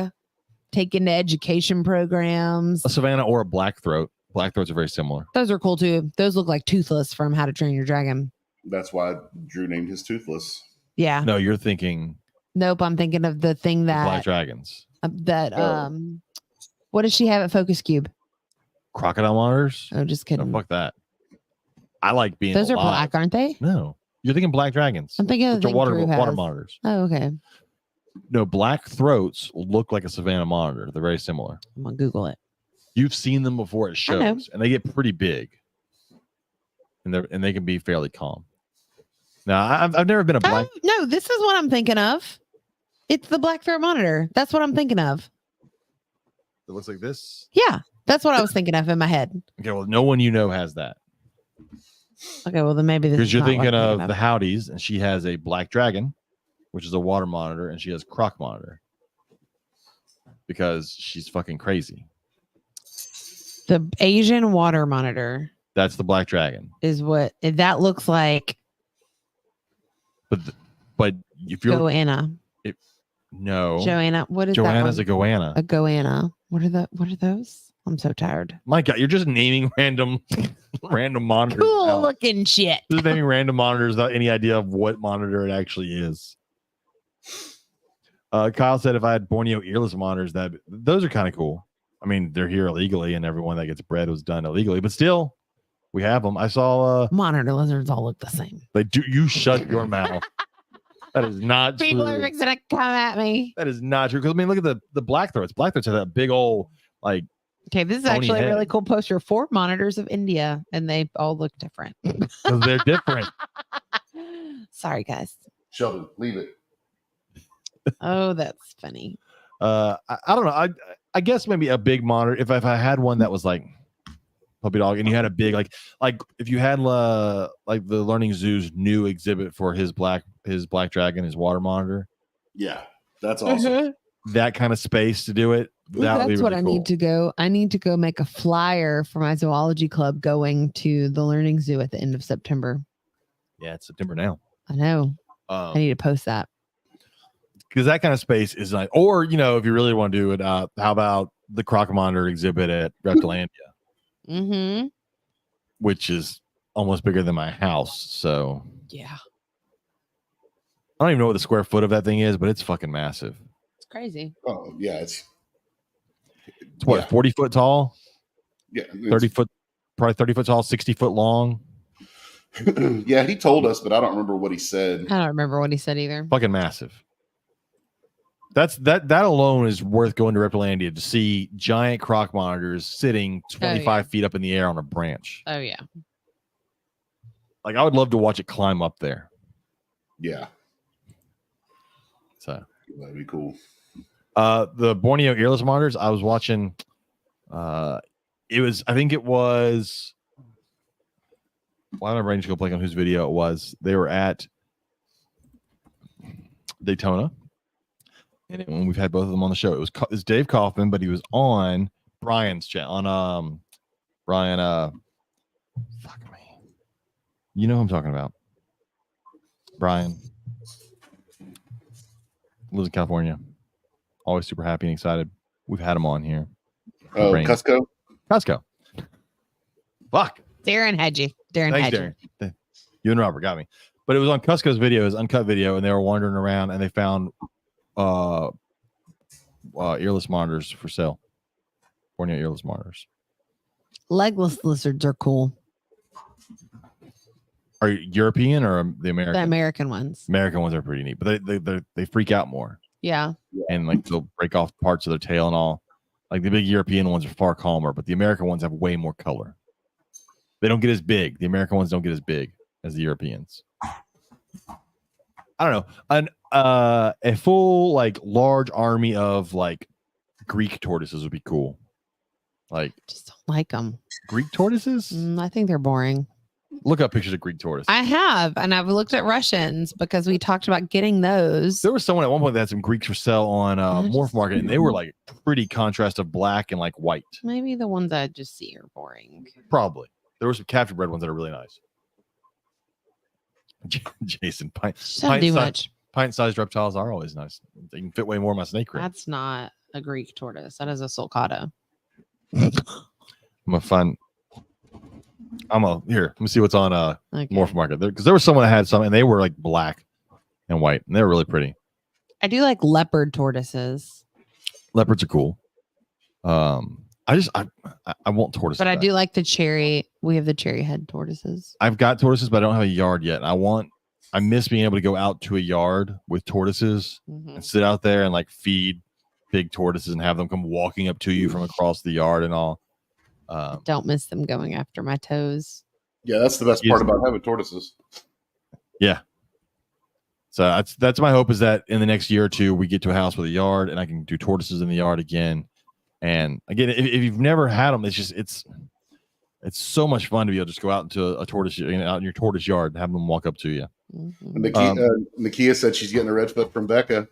B: taking to education programs.
A: A Savannah or a black throat. Black throats are very similar.
B: Those are cool too. Those look like Toothless from How to Train Your Dragon.
C: That's why Drew named his Toothless.
B: Yeah.
A: No, you're thinking.
B: Nope, I'm thinking of the thing that
A: Black Dragons.
B: What does she have at Focus Cube?
A: Crocodile monitors?
B: Oh, just kidding.
A: No, fuck that. I like being
B: Those
A: alive.
B: are black, aren't they?
A: No. You're thinking Black Dragons.
B: I'm thinking of the
A: water monitors.
B: Oh, okay.
A: No, black throats look like a Savannah monitor. They're very similar.
B: I'm gonna Google it.
A: You've seen them before at shows, and they get pretty big, and they can be fairly calm. Now, I've never been a black.
B: No, this is what I'm thinking of. It's the black throat monitor. That's what I'm thinking of.
A: It looks like this.
B: Yeah, that's what I was thinking of in my head.
A: Okay, well, no one has that.
B: Okay, well then maybe this
A: because
B: is
A: you're
B: not
A: thinking
B: what I'm
A: of the Howdies, and she has a black dragon, which is a water monitor, and she has croc monitor because she's fucking crazy.
B: The Asian water monitor.
A: That's the black dragon.
B: Is what that looks like.
A: But if you're
B: Goanna.
A: No.
B: Joanna. What is
A: Joanna's
B: that?
A: a goanna.
B: A goanna. What are those? I'm so tired.
A: My God, you're just naming random monitors.
B: Cool looking shit.
A: Just naming random monitors without any idea of what monitor it actually is. Kyle said if I had Borneo earless monitors, those are kind of cool. I mean, they're here illegally, and everyone that gets bred was done illegally, but still, we have them. I saw
B: monitor lizards all look the same.
A: They do. You shut your mouth. That is not
B: People
A: true.
B: are fixing to come at me.
A: That is not true. Because I mean, look at the black throats. Black throats have that big old like.
B: Okay, this is
A: Pony
B: actually
A: head.
B: a really cool poster for monitors of India, and they all look different.
A: Because they're different.
B: Sorry, guys.
C: Sheldon, leave it.
B: Oh, that's funny.
A: I don't know. I guess maybe a big monitor. If I had one that was like puppy dog, and you had a big like if you had like the Learning Zoo's new exhibit for his black dragon, his water monitor.
C: Yeah, that's awesome.
A: That kind of space to do it.
B: That's what I need to go. I need to go make a flyer for my zoology club going to the Learning Zoo at the end of September.
A: Yeah, it's September now.
B: I know. I need to post that.
A: Because that kind of space is like, or, if you really want to do it, how about the croc monitor exhibit at Reptilandia?
B: Mm-hmm.
A: Which is almost bigger than my house. So,
B: yeah.
A: I don't even know what the square foot of that thing is, but it's fucking massive.
B: It's crazy.
C: Oh yeah,
A: It's what, 40 foot tall, 30 foot, probably 30 foot tall, 60 foot long.
C: Yeah, he told us, but I don't remember what he said.
B: I don't remember what he said either.
A: Fucking massive. That alone is worth going to Reptilandia to see giant croc monitors sitting 25 feet up in the air on a branch.
B: Oh yeah.
A: Like I would love to watch it climb up there.
C: Yeah,
A: So
C: that'd be cool.
A: the Borneo earless monitors, I was watching. I think it was. Why am I ready to go blank on whose video it was? They were at Daytona, and when we've had both of them on the show, it was Dave Kaufman, but he was on Brian's chat on Brian. Fuck me, you know who I'm talking about. Brian lives in California. Always super happy and excited. We've had him on here.
C: Oh, Cusco.
A: Fuck.
B: Darren Hedgie.
A: Thanks, Darren. You and Robert got me. But it was on Cusco's video, his uncut video, and they were wandering around and they found earless monitors for sale. Borneo earless monitors.
B: Legless lizards are cool.
A: Are you European or the American?
B: The American ones.
A: American ones are pretty neat, but they freak out more.
B: Yeah.
A: And like they'll break off parts of their tail and all. Like the big European ones are far calmer, but the American ones have way more color. They don't get as big. The American ones don't get as big as the Europeans. I don't know. A full like large army of like Greek tortoises would be cool. Like
B: Just don't like them.
A: Greek tortoises?
B: I think they're boring.
A: Look up pictures of Greek tortoise.
B: I have, and I've looked at Russians because we talked about getting those.
A: There was someone at one point that had some Greeks for sale on Morph Market, and they were like pretty contrast of black and like white.
B: Maybe the ones I just see are boring.
A: Probably. There were some capture bred ones that are really nice. Jason,
B: Don't do much.
A: pint-sized reptiles are always nice. They can fit way more in my snake ring.
B: That's not a Greek tortoise. That is a sulcata.
A: Here. Let me see what's on
B: Okay.
A: Morph Market. Because there was someone that had some, and they were like black and white, and they were really pretty.
B: I do like leopard tortoises,
A: Leopards are cool. I want tortoises.
B: but I
A: back.
B: do like the cherry. We have the cherry head tortoises.
A: I've got tortoises, but I don't have a yard yet. I miss being able to go out to a yard with tortoises
B: Mhm.
A: and sit out there and like feed big tortoises and have them come walking up to you from across the yard and all.
B: Don't miss them going after my toes.
C: Yeah, that's the best part about having tortoises.
A: Yeah. So that's my hope, is that in the next year or two we get to a house with a yard and I can do tortoises in the yard again. And again, if you've never had them, it's so much fun to be able to just go out into a tortoise, out in your tortoise yard and have them walk up to you.
B: Mhm.
C: Nakia said she's getting a red foot from Becca.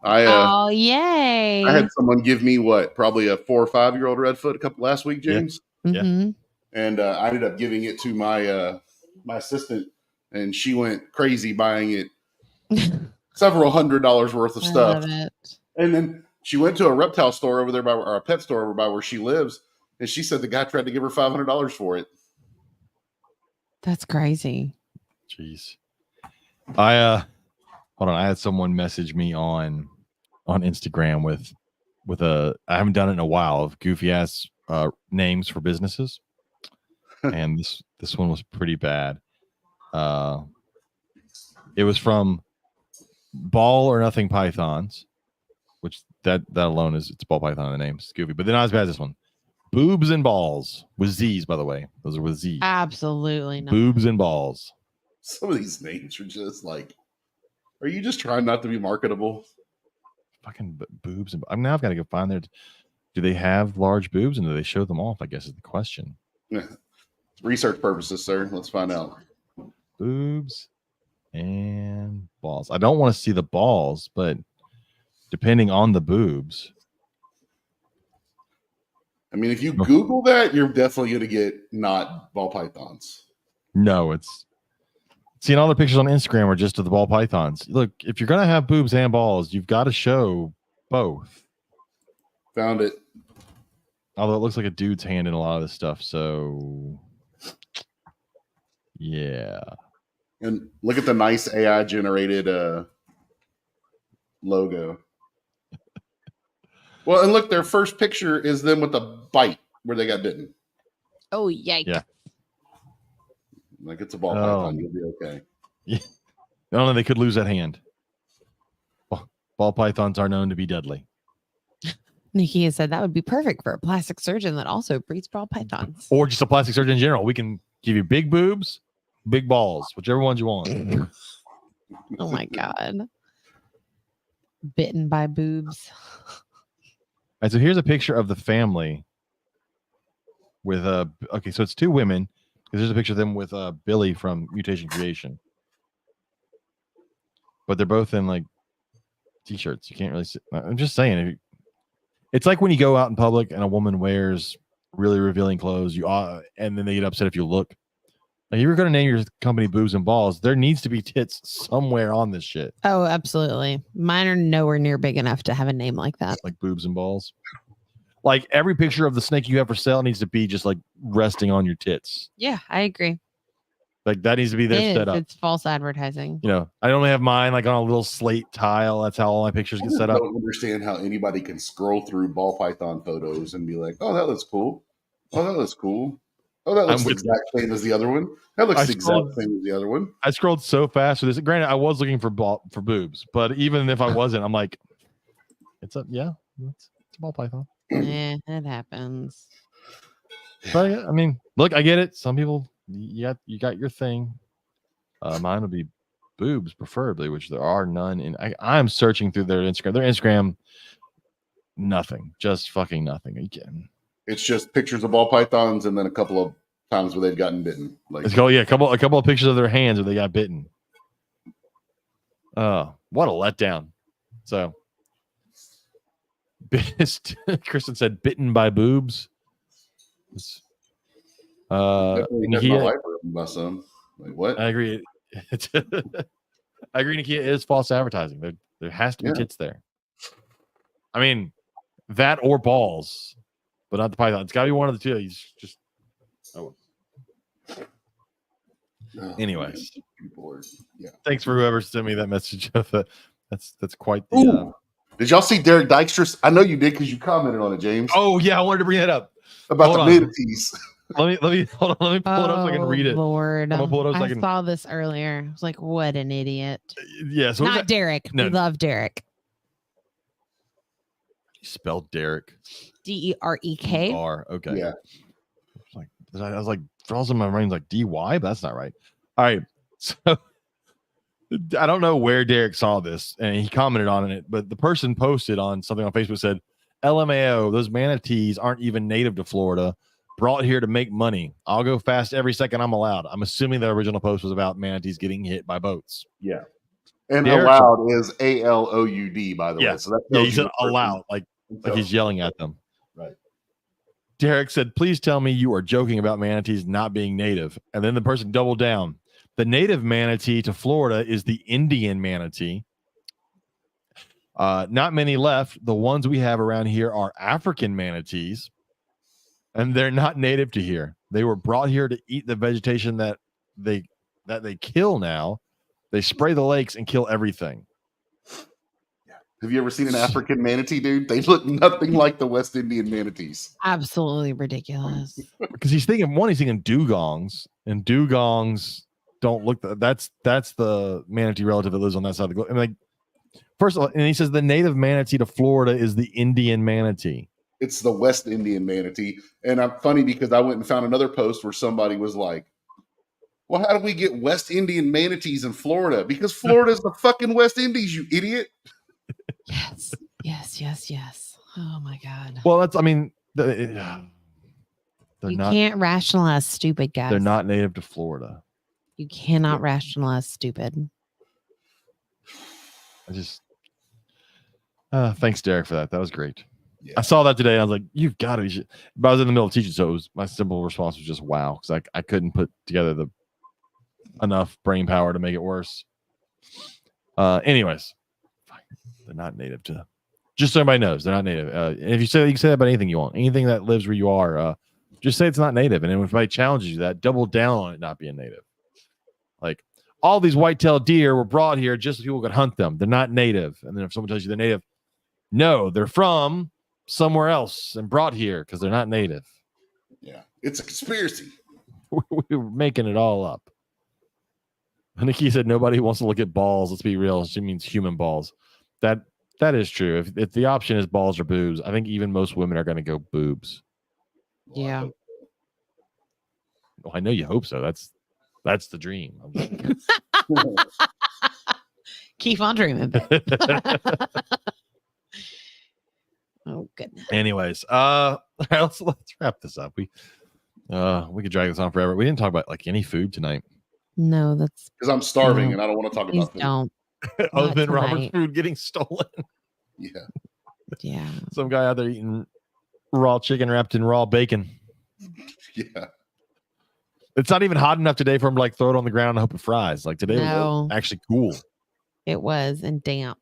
B: Oh, yay.
C: I had someone give me probably a 4 or 5 year old red foot last week, James.
A: Yeah.
B: Mhm.
C: And I ended up giving it to my assistant, and she went crazy buying it several $100s worth of stuff.
B: I love it.
C: And then she went to a reptile store over there or a pet store over by where she lives, and she said the guy tried to give her $500 for it.
B: That's crazy.
A: Jeez. Hold on. I had someone message me on Instagram with I haven't done it in a while, of goofy ass names for businesses. And this one was pretty bad. It was from Ball or Nothing Pythons, which that alone it's ball python in the name. It's goofy, but they're not as bad as this one. Boobs and Balls with Z's, by the way. Those are with Z.
B: Absolutely not.
A: Boobs and Balls.
C: Some of these names are just like, are you just trying not to be marketable?
A: Fucking boobs. And now I've got to go find their. Do they have large boobs, and do they show them off? I guess is the question.
C: Research purposes, sir. Let's find out.
A: Boobs and balls. I don't want to see the balls, but depending on the boobs.
C: I mean, if you Google that, you're definitely going to get not ball pythons.
A: No, it's seeing all the pictures on Instagram are just of the ball pythons. Look, if you're going to have boobs and balls, you've got to show both.
C: Found it.
A: Although it looks like a dude's hand in a lot of this stuff. So, yeah.
C: And look at the nice AI generated logo. Well, and look, their first picture is them with a bite where they got bitten.
B: Oh, yikes.
A: Yeah.
C: Like it's a ball python, you'll be okay.
A: Yeah. Only they could lose that hand. Ball pythons are known to be deadly.
B: Nikki has said that would be perfect for a plastic surgeon that also breeds ball pythons.
A: Or just a plastic surgeon in general. We can give you big boobs, big balls, whichever ones you want.
B: Oh my God. Bitten by boobs.
A: All right, so here's a picture of the family with okay, so it's two women, because there's a picture of them with Billy from Mutation Creation. But they're both in like t-shirts. You can't really see. I'm just saying, it's like when you go out in public and a woman wears really revealing clothes, and then they get upset if you look. Like, if you're going to name your company Boobs and Balls, there needs to be tits somewhere on this shit.
B: Oh, absolutely. Mine are nowhere near big enough to have a name like that.
A: Like Boobs and Balls. Like every picture of the snake you have for sale needs to be just like resting on your tits.
B: Yeah, I agree.
A: Like that needs to be their setup.
B: It's false advertising.
A: You know, I only have mine like on a little slate tile. That's how all my pictures get set up.
C: I don't understand how anybody can scroll through ball python photos and be like, "Oh, that looks cool. Oh, that looks cool. Oh, that looks the exact same as the other one. That looks the exact same as the other one."
A: I scrolled so fast with this. Granted, I was looking for boobs, but even if I wasn't, I'm like, it's a ball python.
B: Yeah, it happens.
A: But I mean, look, I get it. Some people, you got your thing. Mine would be boobs, preferably, which there are none. And I'm searching through their Instagram. Their Instagram, nothing, just fucking nothing. Again,
C: it's just pictures of ball pythons and then a couple of times where they've gotten bitten. Like,
A: a couple of pictures of their hands where they got bitten. Oh, what a letdown! So, Kristen said, "Bitten by boobs."
C: Nikia, my son. Like, what?
A: I agree. I agree. Nikia is false advertising. There has to be tits there. I mean, that or balls, but not the python. It's got to be one of the two. He's just. Oh. Anyways, thanks for whoever sent me that message. That's quite the.
C: Did y'all see Derek Dykstra's? I know you did because you commented on it, James.
A: Oh yeah, I wanted to bring that up
C: about the manatees.
A: Let me hold on. Let me pull it up so I can read it.
B: Lord,
A: I'm gonna pull it up so
B: I saw this earlier. I was like, "What an idiot!"
A: Yeah, so
B: not Derek. No. We love Derek.
A: You spelled Derek.
B: DEREK.
A: Okay.
C: Yeah.
A: I was like, for all of my brain's like DY, but that's not right. All right, so I don't know where Derek saw this and he commented on it, but the person posted on something on Facebook said, "LMAO, those manatees aren't even native to Florida. Brought here to make money. I'll go fast every second I'm allowed." I'm assuming the original post was about manatees getting hit by boats.
C: Yeah. And Derek, allowed is ALOUD, by the way. So
A: that's he said allowed, like he's yelling at them.
C: Right.
A: Derek said, "Please tell me you are joking about manatees not being native." And then the person doubled down. The native manatee to Florida is the Indian manatee. Not many left. The ones we have around here are African manatees. And they're not native to here. They were brought here to eat the vegetation that they kill now. They spray the lakes and kill everything.
C: Yeah. Have you ever seen an African manatee, dude? They look nothing like the West Indian manatees.
B: Absolutely ridiculous.
A: Because he's thinking dugongs, and dugongs don't look. That's the manatee relative that lives on that side of the globe. And like, first of all, and he says the native manatee to Florida is the Indian manatee.
C: It's the West Indian manatee. And I'm funny because I went and found another post where somebody was like, "Well, how do we get West Indian manatees in Florida? Because Florida's the fucking West Indies, you idiot."
B: Yes. Oh my God.
A: Well, that's, I mean, you
B: can't rationalize stupid, guys.
A: They're not native to Florida.
B: You cannot rationalize stupid.
A: I just, thanks, Derek, for that. That was great.
C: Yeah.
A: I saw that today. And I was like, "You've got to be shit." But I was in the middle of teaching, so my simple response was just wow, because I couldn't put together enough brain power to make it worse. Anyways, they're not native to. Just so everybody knows, they're not native. If you can say that about anything you want, anything that lives where you are, just say it's not native. And then if anybody challenges you, that double down on it not being native. Like, all these white-tailed deer were brought here just so people could hunt them. They're not native. And then if someone tells you they're native, no, they're from somewhere else and brought here because they're not native.
C: Yeah, it's a conspiracy.
A: We were making it all up. Nikki said nobody wants to look at balls. Let's be real. She means human balls. That is true. If the option is balls or boobs, I think even most women are going to go boobs.
B: Yeah.
A: Well, I know you hope so. That's the dream.
B: Keep on dreaming. Oh goodness.
A: Anyways, let's wrap this up. We could drag this on forever. We didn't talk about like any food tonight.
B: No, that's
C: Because I'm starving and I don't want to talk
B: please
C: about food.
B: don't.
A: Other
B: Not
A: than Robert's
B: tonight.
A: food getting stolen.
C: Yeah.
B: Yeah.
A: Some guy out there eating raw chicken wrapped in raw bacon.
C: Yeah.
A: It's not even hot enough today for him to like throw it on the ground and hope it fries. Like today
B: No.
A: was actually cool.
B: It was and damp.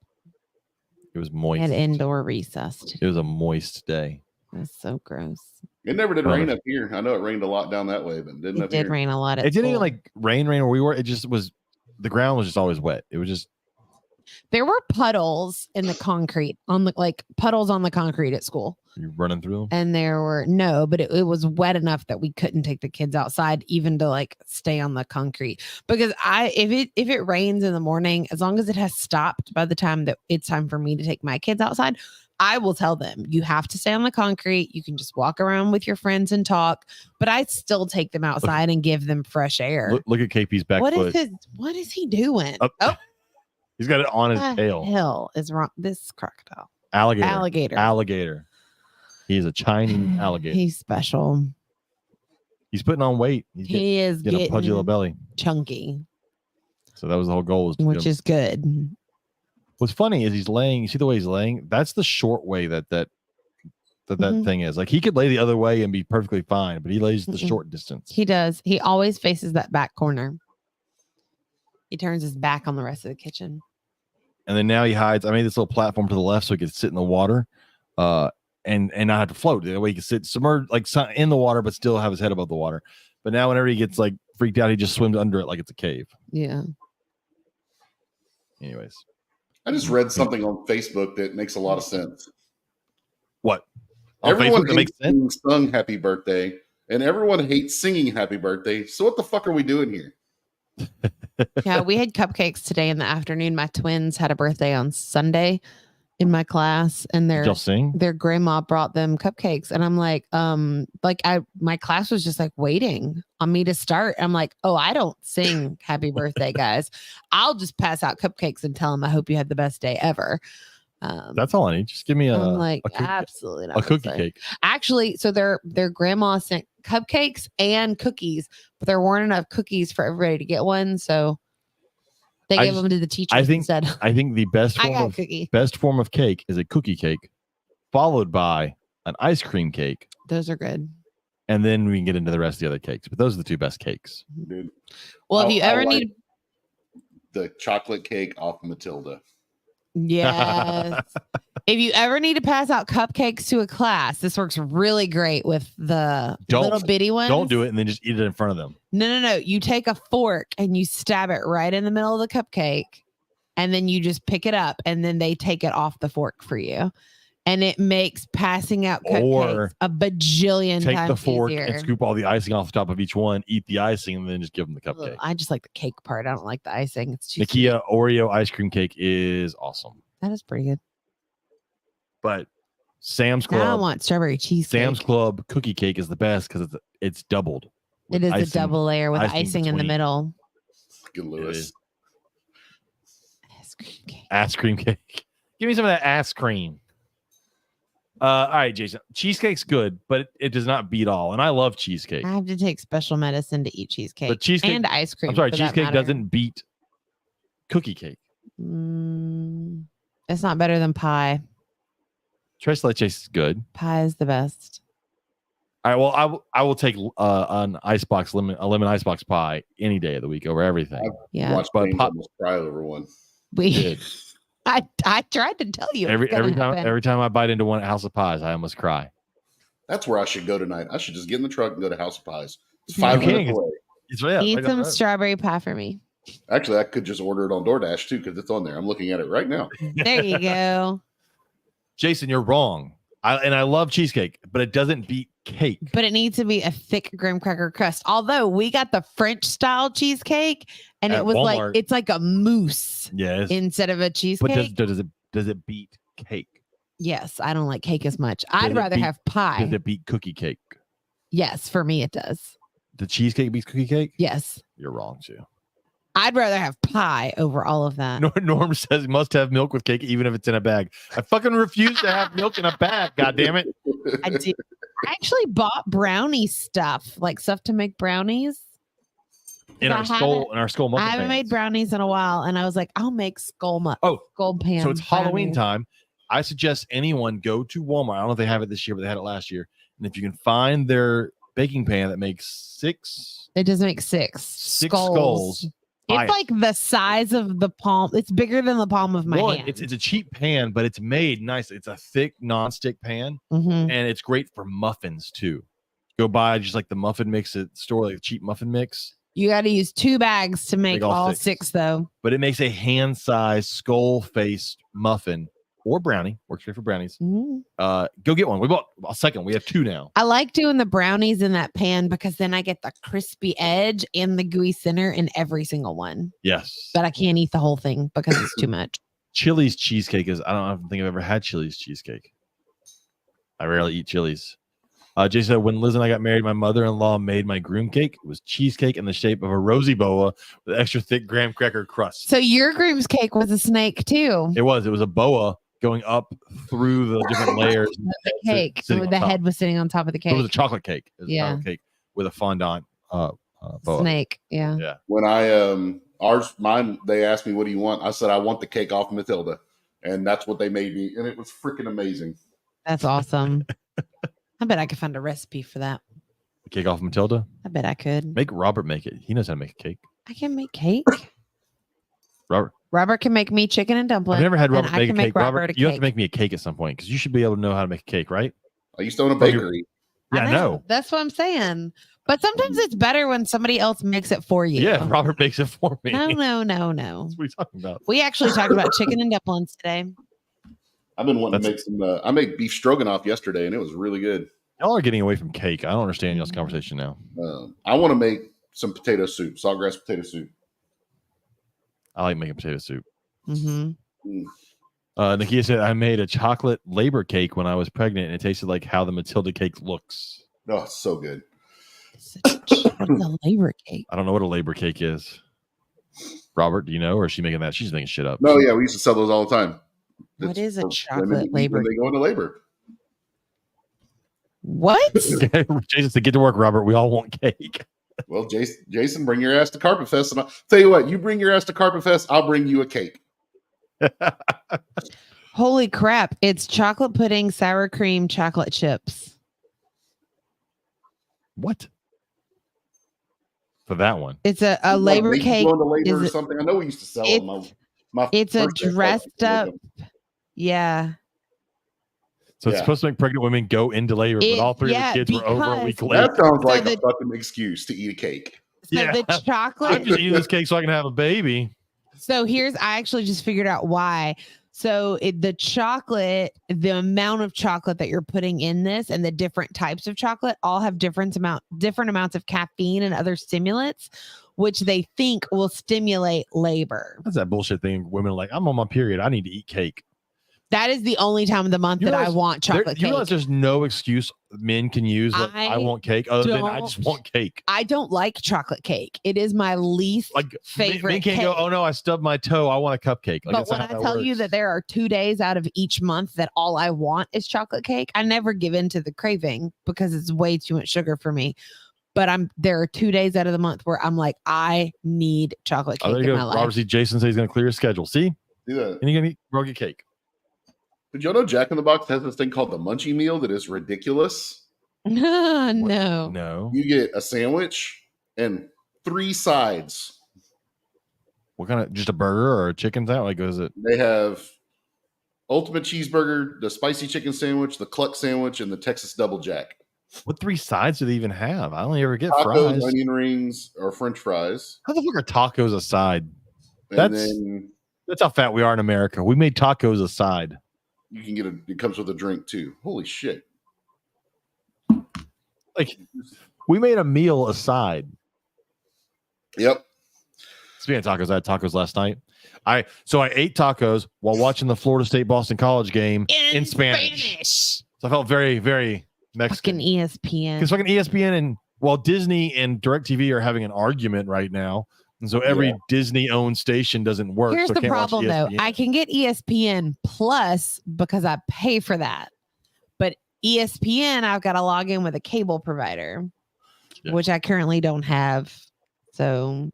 A: It was
B: We
A: moist.
B: had indoor recess.
A: It was a moist day.
B: It was so gross.
C: It never did rain up here. I know it rained a lot down that way, but it didn't
B: It
C: up
B: did
C: here.
B: rain a lot. At
A: It didn't even
B: school.
A: like rain where we were. It just was, the ground was just always wet. It was just,
B: There were puddles in the concrete puddles on the concrete at school.
A: you running through them.
B: And there were but it was wet enough that we couldn't take the kids outside even to like stay on the concrete. Because if it rains in the morning, as long as it has stopped by the time that it's time for me to take my kids outside, I will tell them you have to stay on the concrete. You can just walk around with your friends and talk, but I still take them outside and give them fresh air.
A: Look at KP's back
B: What
A: foot.
B: is he doing?
A: Oh, he's got it on his
B: What
A: tail.
B: the hell is wrong? This crocodile.
A: Alligator.
B: Alligator.
A: He's a Chinese alligator.
B: He's special.
A: He's putting on weight. He's
B: He is
A: getting a pudgy little
B: getting
A: belly.
B: chunky,
A: So that was the whole goal. Was to
B: which is good.
A: What's funny is he's laying. You see the way he's laying? That's the short way that
B: Mhm.
A: thing is. Like he could lay the other way and be perfectly fine, but he lays the
B: Mm-mm.
A: short distance.
B: He does. He always faces that back corner. He turns his back on the rest of the kitchen.
A: And then now he hides. I made this little platform to the left so he could sit in the water, and not have to float. That way he can sit submerged, like in the water, but still have his head above the water. But now whenever he gets like freaked out, he just swims under it like it's a cave.
B: Yeah.
A: Anyways,
C: I just read something on Facebook that makes a lot of sense.
A: what? On
C: Everyone
A: Facebook, that makes
C: hates
A: sense.
C: being sung happy birthday, and everyone hates singing happy birthday. So what the fuck are we doing here?
B: Yeah. We had cupcakes today in the afternoon. My twins had a birthday on Sunday in my class, and
A: Did y'all sing?
B: their grandma brought them cupcakes. And I'm like, my class was just like waiting on me to start. I'm like, oh, I don't sing happy birthday, guys. I'll just pass out cupcakes and tell them I hope you had the best day ever.
A: That's all I need. Just give me
B: I'm like,
A: a cookie,
B: absolutely not.
A: a cookie
B: gonna say.
A: cake.
B: Actually, so their grandma sent cupcakes and cookies, but there weren't enough cookies for everybody to get one. So they
A: I
B: gave
A: just-
B: them to the teachers instead.
A: I think the best
B: I
A: form
B: got a
A: of
B: cookie.
A: best form of cake is a cookie cake, followed by an ice cream cake,
B: Those are good.
A: and then we can get into the rest of the other cakes. But those are the two best cakes.
C: Dude,
B: Well, if
C: I-
B: you
C: I
B: ever
C: like
B: need,
C: the chocolate cake off Matilda.
B: yes, if you ever need to pass out cupcakes to a class, this works really great with the little bitty ones.
A: Don't do it and then just eat it in front of them.
B: No. You take a fork and you stab it right in the middle of the cupcake, and then you just pick it up, and then they take it off the fork for you. And it makes passing out cupcakes
A: Or
B: a bajillion
A: Take
B: times
A: the fork
B: easier.
A: and scoop all the icing off the top of each one, eat the icing, and then just give them the
B: Ugh,
A: cupcake.
B: I just like the cake part. I don't like the icing. It's too sweet.
A: Nakia Oreo ice cream cake is awesome.
B: That is pretty good.
A: But Sam's
B: Now I
A: Club,
B: want strawberry cheesecake.
A: Sam's Club cookie cake is the best because it's doubled.
B: It
A: with
B: is a
A: icing.
B: double layer with
A: icing
B: icing in the
A: between.
B: middle.
C: Fucking
A: It
C: Lewis.
A: is.
B: Ice cream cake.
A: Ice cream cake. Give me some of that ice cream. All right, Jason. Cheesecake's good, but it does not beat all. And I love cheesecake.
B: I have to take special medicine to eat cheesecake.
A: But cheesecake,
B: and ice cream.
A: I'm sorry,
B: for that
A: cheesecake
B: matter.
A: doesn't beat cookie cake.
B: It's not better than pie.
A: Tres leche is good.
B: Pie is the best.
A: All right, well, I will take an a lemon icebox pie any day of the week over everything.
B: Yeah.
C: Watch
A: But
C: James
A: pop-
C: almost cry over one.
B: We
A: Did.
B: I tried to tell you.
A: every
B: it's gonna
A: time
B: happen.
A: every time I bite into one at House of Pies, I almost cry.
C: That's where I should go tonight. I should just get in the truck and go to House of Pies. It's
B: You
C: 5
A: can.
C: minutes away.
A: It's right.
B: Eat
A: right down
B: some
A: the road.
B: strawberry pie for me.
C: Actually, I could just order it on DoorDash too because it's on there. I'm looking at it right now.
B: There you go.
A: Jason, you're wrong. I love cheesecake, but it doesn't beat cake.
B: But it needs to be a thick graham cracker crust. Although we got the French style cheesecake, and
A: At
B: it was
A: Walmart.
B: like it's like a mousse
A: Yes.
B: instead of a cheesecake.
A: But does it beat cake?
B: Yes, I don't like cake as much. I'd
A: it
B: rather
A: beat-
B: have pie.
A: Does it beat cookie cake?
B: Yes, for me it does.
A: The cheesecake beats cookie cake?
B: Yes.
A: You're wrong, too.
B: I'd rather have pie over all of that.
A: Norm says must have milk with cake, even if it's in a bag. I fucking refuse to have milk in a bag. God damn it.
B: I did. I actually bought brownie stuff, like stuff to make brownies.
A: In
B: I
A: our skull muffin
B: I haven't made
A: pans.
B: brownies in a while, and I was like, I'll make skull pan.
A: So it's Halloween
B: brownies.
A: time. I suggest anyone go to Walmart. I don't know if they have it this year, but they had it last year. And if you can find their baking pan that makes six
B: It does make six
A: skulls. buy
B: It's
A: it.
B: like the size of the palm. It's bigger than the palm of my hand.
A: It's a cheap pan, but it's made nice. It's a thick non-stick pan,
B: Mhm.
A: and it's great for muffins too. Go buy just like the muffin mix at the store, like a cheap muffin mix.
B: You got to use 2 bags to make
A: all
B: all
A: six.
B: 6, though.
A: But it makes a hand-sized skull-faced muffin or brownie. Works great for brownies.
B: Mhm.
A: Go get one. We bought a second. We have 2 now.
B: I like doing the brownies in that pan because then I get the crispy edge and the gooey center in every single one.
A: Yes.
B: But I can't eat the whole thing because it's too much.
A: Chili's cheesecake is. I don't think I've ever had Chili's cheesecake. I rarely eat Chili's. Jason said, when Liz and I got married, my mother-in-law made my groom cake. It was cheesecake in the shape of a rosy boa with extra thick graham cracker crust.
B: So your groom's cake was a snake too.
A: It was a boa going up through the different layers.
B: The cake.
A: sitting on
B: The
A: top.
B: head was sitting on top of the
A: It was
B: cake.
A: a chocolate cake. It was a chocolate cake with a fondant boa.
B: Snake. Yeah.
C: When mine, they asked me, what do you want? I said, I want the cake off Matilda. And that's what they made me. And it was freaking amazing.
B: That's awesome. I bet I could find a recipe for that.
A: Cake off Matilda.
B: I bet I could.
A: Make Robert make it. He knows how to make a cake.
B: I can make cake.
A: Robert.
B: Can make me chicken and dumplings.
A: I've never had
B: and
A: Robert
B: I
A: make a
B: can make
A: cake. Robert,
B: Robert a
A: you have to
B: cake.
A: make me a cake at some point because you should be able to know how to make a cake, right?
C: I used to own a bakery.
A: Yeah, I know.
B: That's what I'm saying. But sometimes it's better when somebody else makes it for you.
A: Yeah, Robert makes it for me.
B: No.
A: That's what he's talking about.
B: We actually talked about chicken and dumplings today.
C: I've been wanting to make some. I made beef stroganoff yesterday, and it was really good.
A: Y'all are getting away from cake. I don't understand y'all's conversation now.
C: I want to make some potato soup, saltgrass potato soup.
A: I like making potato soup.
B: Mm-hmm.
A: Nakia said, I made a chocolate labor cake when I was pregnant, and it tasted like how the Matilda cake looks.
C: Oh, it's so good.
B: What's a labor cake?
A: I don't know what a labor cake is. Robert, do you know? Or is she making that? She's making shit up.
C: No, yeah, we used to sell those all the time.
B: What
C: It's
B: is a
C: for
B: chocolate
C: women
B: labor?
C: when they go into labor?
B: What?
A: Jason said, get to work, Robert. We all want cake.
C: Well, Jason, bring your ass to Carpet Fest, and I'll tell you what. You bring your ass to Carpet Fest, I'll bring you a cake.
B: Holy crap. It's chocolate pudding, sour cream, chocolate chips.
A: What? For that one.
B: It's a
C: Like,
B: labor
C: make you
B: cake.
C: go into labor or
B: Is it-
C: something. I know we used to sell them.
B: It's a
C: first day of
B: dressed
C: college,
B: up. Yeah.
A: So it's
C: Yeah.
A: supposed to make pregnant women go into labor, but all 3 of the kids were over a week
B: because-
A: late.
C: That sounds like
B: the-
C: a fucking excuse to eat a cake.
B: So
A: Yeah.
B: the
A: I'm
B: chocolate.
A: just eating this cake so I can have a baby.
B: So I actually just figured out why. So the chocolate, the amount of chocolate that you're putting in this and the different types of chocolate all have different amounts of caffeine and other stimulants, which they think will stimulate labor.
A: That's that bullshit thing. Women are like, I'm on my period. I need to eat cake.
B: That is the only time of the month
A: You
B: that I
A: realize
B: want chocolate
A: You realize
B: cake.
A: there's no excuse men can use that I want cake other than I just want cake.
B: I don't like chocolate cake. It is my least
A: Like
B: favorite
A: men can't
B: cake.
A: go, oh no, I stubbed my toe. I want a cupcake. Like,
B: But
A: that's
B: when
A: not
B: I
A: how
B: tell you
A: works.
B: that there are 2 days out of each month that all I want is chocolate cake, I never give in to the craving because it's way too much sugar for me. But there are 2 days out of the month where I'm like, I need chocolate
A: Oh,
B: cake
A: there
B: in
A: you
B: my
A: go.
B: life.
A: Robert C. Jason says he's going to clear his schedule. See?
C: Do that.
A: And you're going to eat Rogie cake.
C: Did y'all know Jack in the Box has this thing called the Munchie Meal that is ridiculous?
B: No.
A: No.
C: You get a sandwich and 3 sides.
A: What kind of, just a burger or a chicken sandwich? Like, is it?
C: They have ultimate cheeseburger, the spicy chicken sandwich, the cluck sandwich, and the Texas Double Jack.
A: What 3 sides do they even have? I only ever get
C: Tacos,
A: fries.
C: onion rings, or French fries,
A: How the fuck are tacos a side?
C: and then
A: That's how fat we are in America. We made tacos a side.
C: you can get it comes with a drink too. Holy shit!
A: Like we made a meal a side.
C: Yep.
A: Speaking of tacos, I had tacos last night. I ate tacos while watching the Florida State Boston College game in Spanish. So I felt very, very Mexican.
B: Fucking ESPN.
A: Because fucking ESPN and Disney and DirecTV are having an argument right now. And so every Disney-owned station doesn't work.
B: Here's
A: so
B: the
A: I can't watch
B: problem, though.
A: ESPN.
B: I can get ESPN Plus because I pay for that. But ESPN, I've got to log in with a cable provider, which I currently don't have. So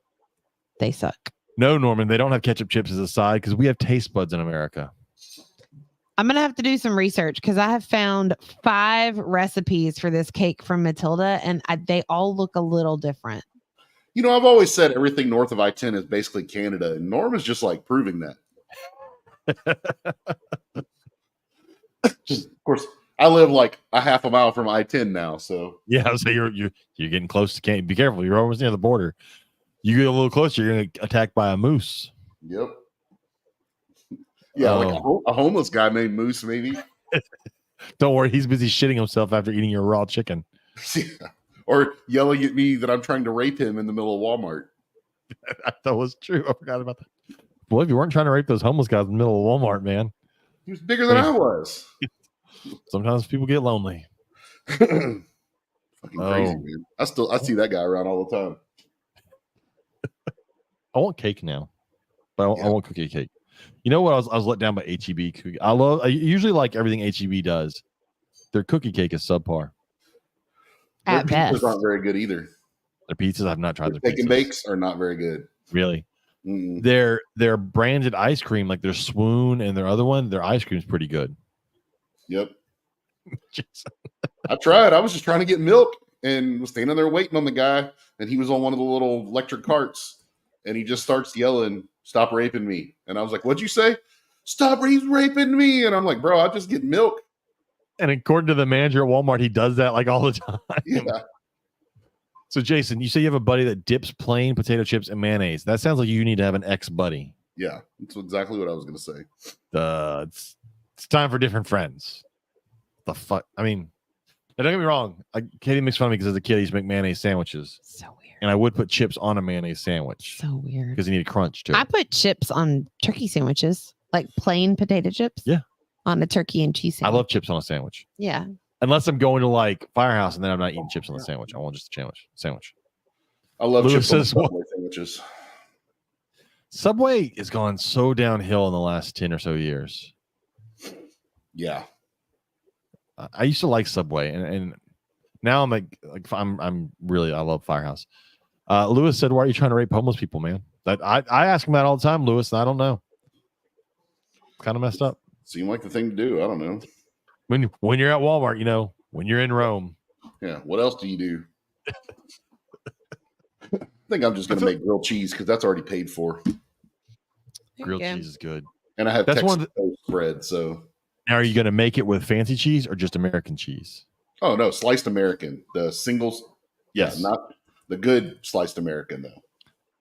B: they suck.
A: No, Norman, they don't have ketchup chips as a side because we have taste buds in America.
B: I'm going to have to do some research because I have found 5 recipes for this cake from Matilda, and they all look a little different.
C: You know, I've always said everything north of I-10 is basically Canada, and Norm is just like proving that. Just, of course, I live like a half a mile from I-10 now, so
A: yeah. So you're getting close to Canada. Be careful, you're almost near the border. You get a little closer, you're gonna get attacked by a moose.
C: Yep. Yeah, like a homeless guy named Moose, maybe.
A: Don't worry, he's busy shitting himself after eating your raw chicken.
C: Yeah. Or yelling at me that I'm trying to rape him in the middle of Walmart.
A: That was true. I forgot about that. Boy, if you weren't trying to rape those homeless guys in the middle of Walmart, man.
C: He was bigger than I was.
A: Sometimes people get lonely.
C: Fucking crazy, man. I see that guy around all the time.
A: I want cake now, but I want cookie cake. You know what? I was let down by HEB cookie. I usually like everything HEB does. Their cookie cake is subpar.
C: Their pizzas aren't very good either.
A: Their pizzas, I've not tried. Their
C: bake and bakes are not very good.
A: Really?
C: Mm-mm.
A: Their branded ice cream, like their Swoon and their other one, their ice cream is pretty good.
C: Yep. I tried. I was just trying to get milk and was standing there waiting on the guy, and he was on one of the little electric carts, and he just starts yelling, "Stop raping me!" And I was like, "What'd you say?" "Stop! He's raping me!" And I'm like, "Bro, I just get milk."
A: And according to the manager at Walmart, he does that like all the time.
C: Yeah.
A: So, Jason, you say you have a buddy that dips plain potato chips in mayonnaise. That sounds like you need to have an ex-buddy.
C: Yeah, that's exactly what I was going to say.
A: It's time for different friends. The fuck? I mean, don't get me wrong. Katie makes fun of me because as a kid, I used to make mayonnaise sandwiches.
B: So weird.
A: And I would put chips on a mayonnaise sandwich.
B: So weird.
A: Because you need a crunch to it.
B: I put chips on turkey sandwiches, like plain potato chips.
A: Yeah.
B: On a turkey and cheese sandwich.
A: I love chips on a sandwich.
B: Yeah.
A: Unless I'm going to like Firehouse and then I'm not eating chips on the sandwich. I want just a sandwich.
C: I love
A: Lewis
C: chips on
A: says,
C: Subway sandwiches.
A: Subway has gone so downhill in the last 10 or so years.
C: Yeah.
A: I used to like Subway and now I'm like I'm really, I love Firehouse. Lewis said, "Why are you trying to rape homeless people, man?" I ask him that all the time, Lewis, and I don't know. Kind of messed up.
C: Seemed like the thing to do. I don't know.
A: When you're at Walmart, you know, when you're in Rome.
C: Yeah. What else do you do? I think I'm just going to make grilled cheese because that's already paid for.
A: Grilled cheese is good.
C: And I have
A: Texas
C: Texas toast bread. So
A: now are you going to make it with fancy cheese or just American cheese?
C: Oh, no. Sliced American. The singles.
A: Yes.
C: Yeah, not the good sliced American, though.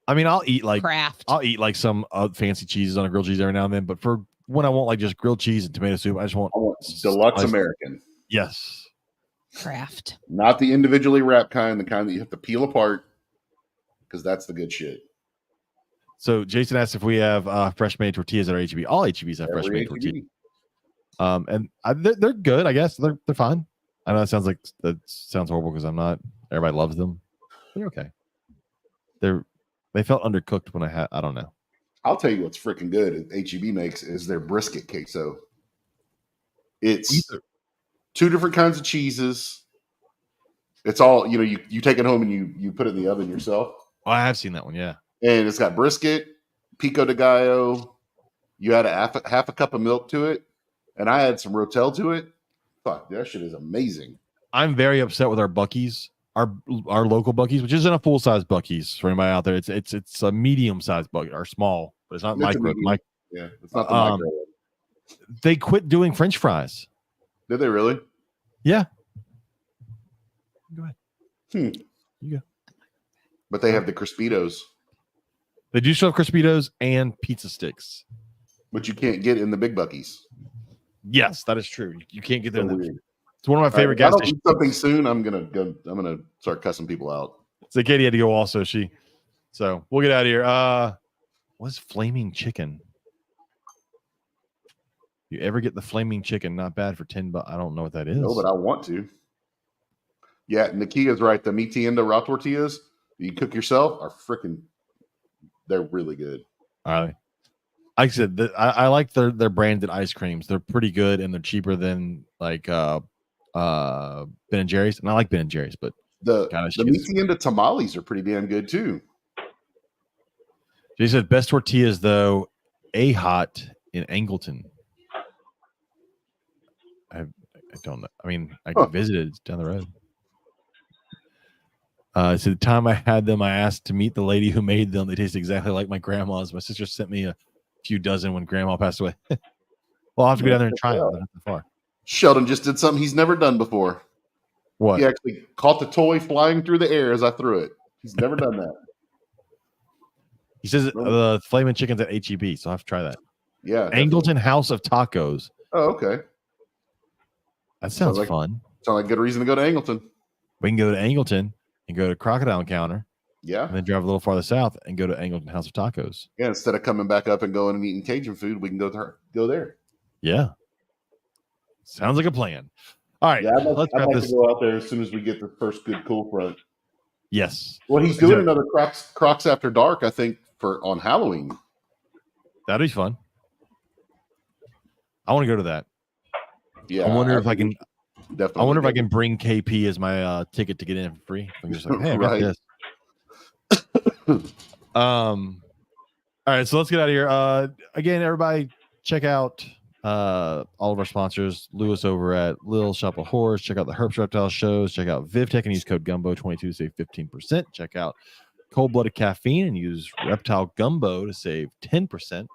A: I mean, I'll eat like
B: Kraft.
A: I'll eat like some fancy cheeses on a grilled cheese every now and then. But for when I want like just grilled cheese and tomato soup, I want
C: deluxe American.
A: Yes.
B: Kraft.
C: Not the individually wrapped kind, the kind that you have to peel apart, because that's the good shit.
A: So Jason asked if we have fresh made tortillas at our HEB. All HEBs have fresh made tortillas. And they're good, I guess. They're fine. I know that sounds horrible because I'm not. Everybody loves them. They're okay. They felt undercooked when I don't know.
C: I'll tell you what's freaking good HEB makes is their brisket queso. It's 2 different kinds of cheeses. It's all, you take it home and you put it in the oven yourself.
A: Oh, I have seen that one, yeah.
C: And it's got brisket, pico de gallo. You add half a cup of milk to it, and I add some Rotel to it. Fuck, that shit is amazing.
A: I'm very upset with our Buc-ee's, our local Buc-ee's, which isn't a full size Buc-ee's for anybody out there. It's a medium sized Buc-ee or small, but it's not micro.
C: Yeah, it's not the micro one.
A: They quit doing French fries.
C: Did they really?
A: Yeah. Go ahead. You go.
C: But they have the Crispitos,
A: They do still have Crispitos and pizza sticks.
C: which you can't get in the Big Buckies.
A: Yes, that is true. You can't get
C: So
A: them.
C: weird.
A: It's one of my favorite
C: If I
A: gas
C: don't
A: stations.
C: do something soon, I'm gonna start cussing people out.
A: So Katie had to go also. So we'll get out of here. What's flaming chicken? You ever get the flaming chicken? Not bad for $10. I don't know what that is.
C: No, but I want to. Yeah, Nakia's right. The mitienda raw tortillas you cook yourself are they're really good.
A: Like I said, I like their branded ice creams. They're pretty good and they're cheaper than like Ben and Jerry's. And I like Ben and Jerry's, but
C: The mitienda tamales are pretty damn good too.
A: They said best tortillas though, A Hot in Angleton. I don't know. I mean, I visited. It's down the road. So the time I had them, I asked to meet the lady who made them. They taste exactly like my grandma's. My sister sent me a few dozen when grandma passed away. Well, I'll have to go down there and try them. Not that far.
C: Sheldon just did something he's never done before.
A: What?
C: He actually caught the toy flying through the air as I threw it. He's never done that.
A: He says the flaming chicken's at HEB, so I'll have to try that.
C: Yeah.
A: Angleton House of Tacos.
C: Oh, okay.
A: That sounds fun.
C: Sounds like a good reason to go to Angleton.
A: We can go to Angleton and go to Crocodile Encounter.
C: Yeah.
A: And then drive a little farther south and go to Angleton House of Tacos.
C: Yeah, instead of coming back up and going and eating Cajun food, we can go there.
A: Yeah. Sounds like a plan. All right.
C: Yeah, I'd like
A: this.
C: to go out there as soon as we get the first good cool front.
A: Yes.
C: Well, he's doing another Crocs After Dark, I think, on Halloween.
A: That'd be fun. I want to go to that.
C: Yeah.
A: I wonder if I can.
C: Definitely.
A: I wonder if I can bring KP as my ticket to get in for free. I'm just like, hey, I got this. All right, so let's get out of here. Again, everybody, check out all of our sponsors. Lewis over at Little Shop of Horrors. Check out the Herps Reptile shows. Check out VivTech and use code Gumbo22 to save 15%. Check out Cold Blooded Caffeine and use Reptile Gumbo to save 10%.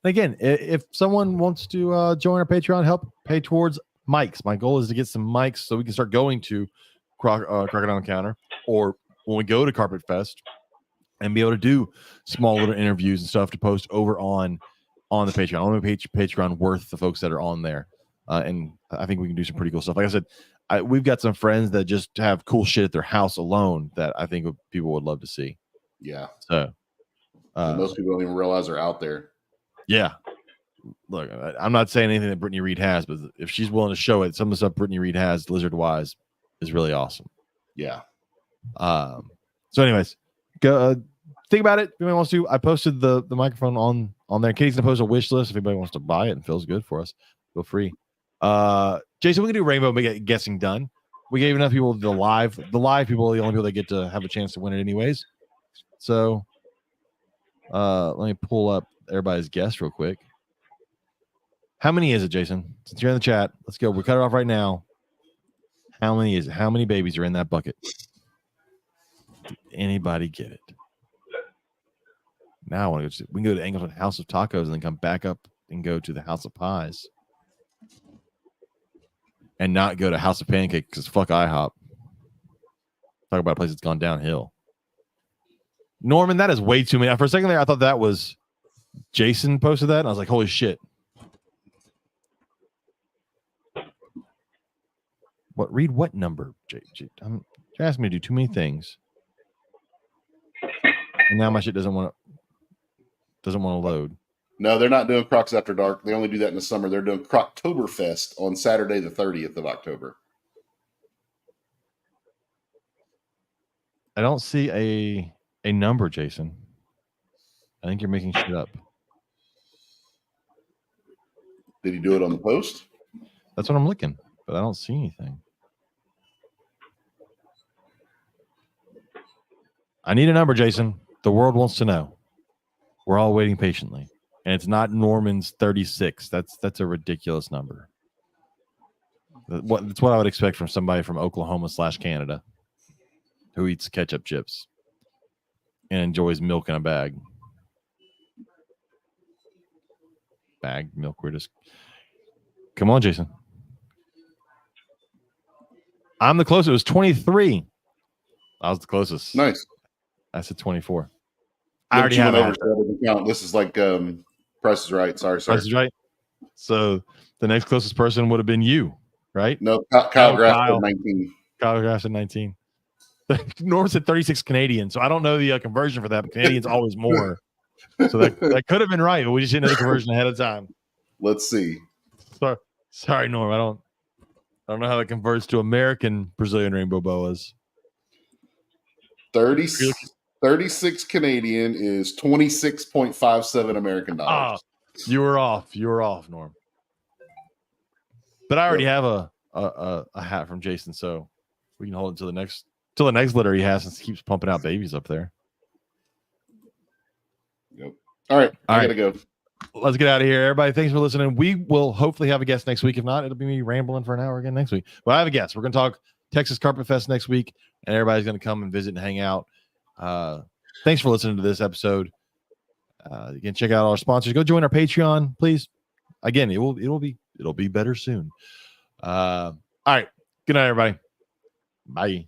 A: Again, if someone wants to join our Patreon, help pay towards mics. My goal is to get some mics so we can start going to Crocodile Encounter, or when we go to Carpet Fest, and be able to do small little interviews and stuff to post over on the Patreon. I want to make Patreon worth the folks that are on there, and I think we can do some pretty cool stuff. Like I said, we've got some friends that just have cool shit at their house alone that I think people would love to see.
C: Yeah.
A: So
C: most people don't even realize they're out there.
A: Yeah. Look, I'm not saying anything that Brittany Reed has, but if she's willing to show it, some of the stuff Brittany Reed has, lizard-wise, is really awesome.
C: Yeah.
A: So, anyways, go think about it. If anybody wants to, I posted the microphone on there. Katie's gonna post a wish list if anybody wants to buy it and feels good for us. Feel free. Jason, we can do rainbow guessing done. We gave enough people the live people are the only people that get to have a chance to win it anyways. So, let me pull up everybody's guess real quick. How many is it, Jason? Since you're in the chat, let's go. We cut it off right now. How many is it? How many babies are in that bucket? Did anybody get it? Now I want to go. We can go to Angleton House of Tacos and then come back up and go to the House of Pies, and not go to House of Pancake because fuck IHOP. Talk about a place that's gone downhill. Norman, that is way too many. For a second there, I thought that was Jason posted that, and I was like, holy shit. Read what number? You're asking me to do too many things, and now my shit doesn't want to load.
C: No, they're not doing Crocs After Dark. They only do that in the summer. They're doing Croctoberfest on Saturday, the 30th of October.
A: I don't see a number, Jason. I think you're making shit up.
C: Did he do it on the post?
A: That's what I'm looking, but I don't see anything. I need a number, Jason. The world wants to know. We're all waiting patiently. And it's not Norman's 36. That's a ridiculous number. That's what I would expect from somebody from Oklahoma/Canada who eats ketchup chips and enjoys milk in a bag. Milk. We're just... Come on, Jason. I'm the closest. It was 23. I was the closest.
C: Nice.
A: I said 24.
C: I
A: I already have
C: over
A: it.
C: so I didn't count. This is like Price is Right. Sorry, sir.
A: Price is Right. So the next closest person would have been you, right?
C: No, Kyle Graff
A: Kyle.
C: said 19.
A: Kyle Graff said 19. Norm said 36 Canadian. So I don't know the conversion for that, but Canadian's always more. So that could have been right, but we just didn't know the conversion ahead of time.
C: Let's see.
A: Sorry, Norm. I don't know how that converts to American Brazilian rainbow boas.
C: 36 Canadian is 26.57 American dollars.
A: You were off. You were off, Norm. But I already have a hat from Jason, so we can hold it till the next litter he has, since he keeps pumping out babies up there.
C: Yep. All right. I gotta go.
A: Let's get out of here. Everybody, thanks for listening. We will hopefully have a guest next week. If not, it'll be me rambling for an hour again next week. But I have a guest. We're going to talk Texas Carpet Fest next week, and everybody's going to come and visit and hang out. Thanks for listening to this episode. You can check out our sponsors. Go join our Patreon, please. Again, it'll be better soon. All right. Good night, everybody. Bye.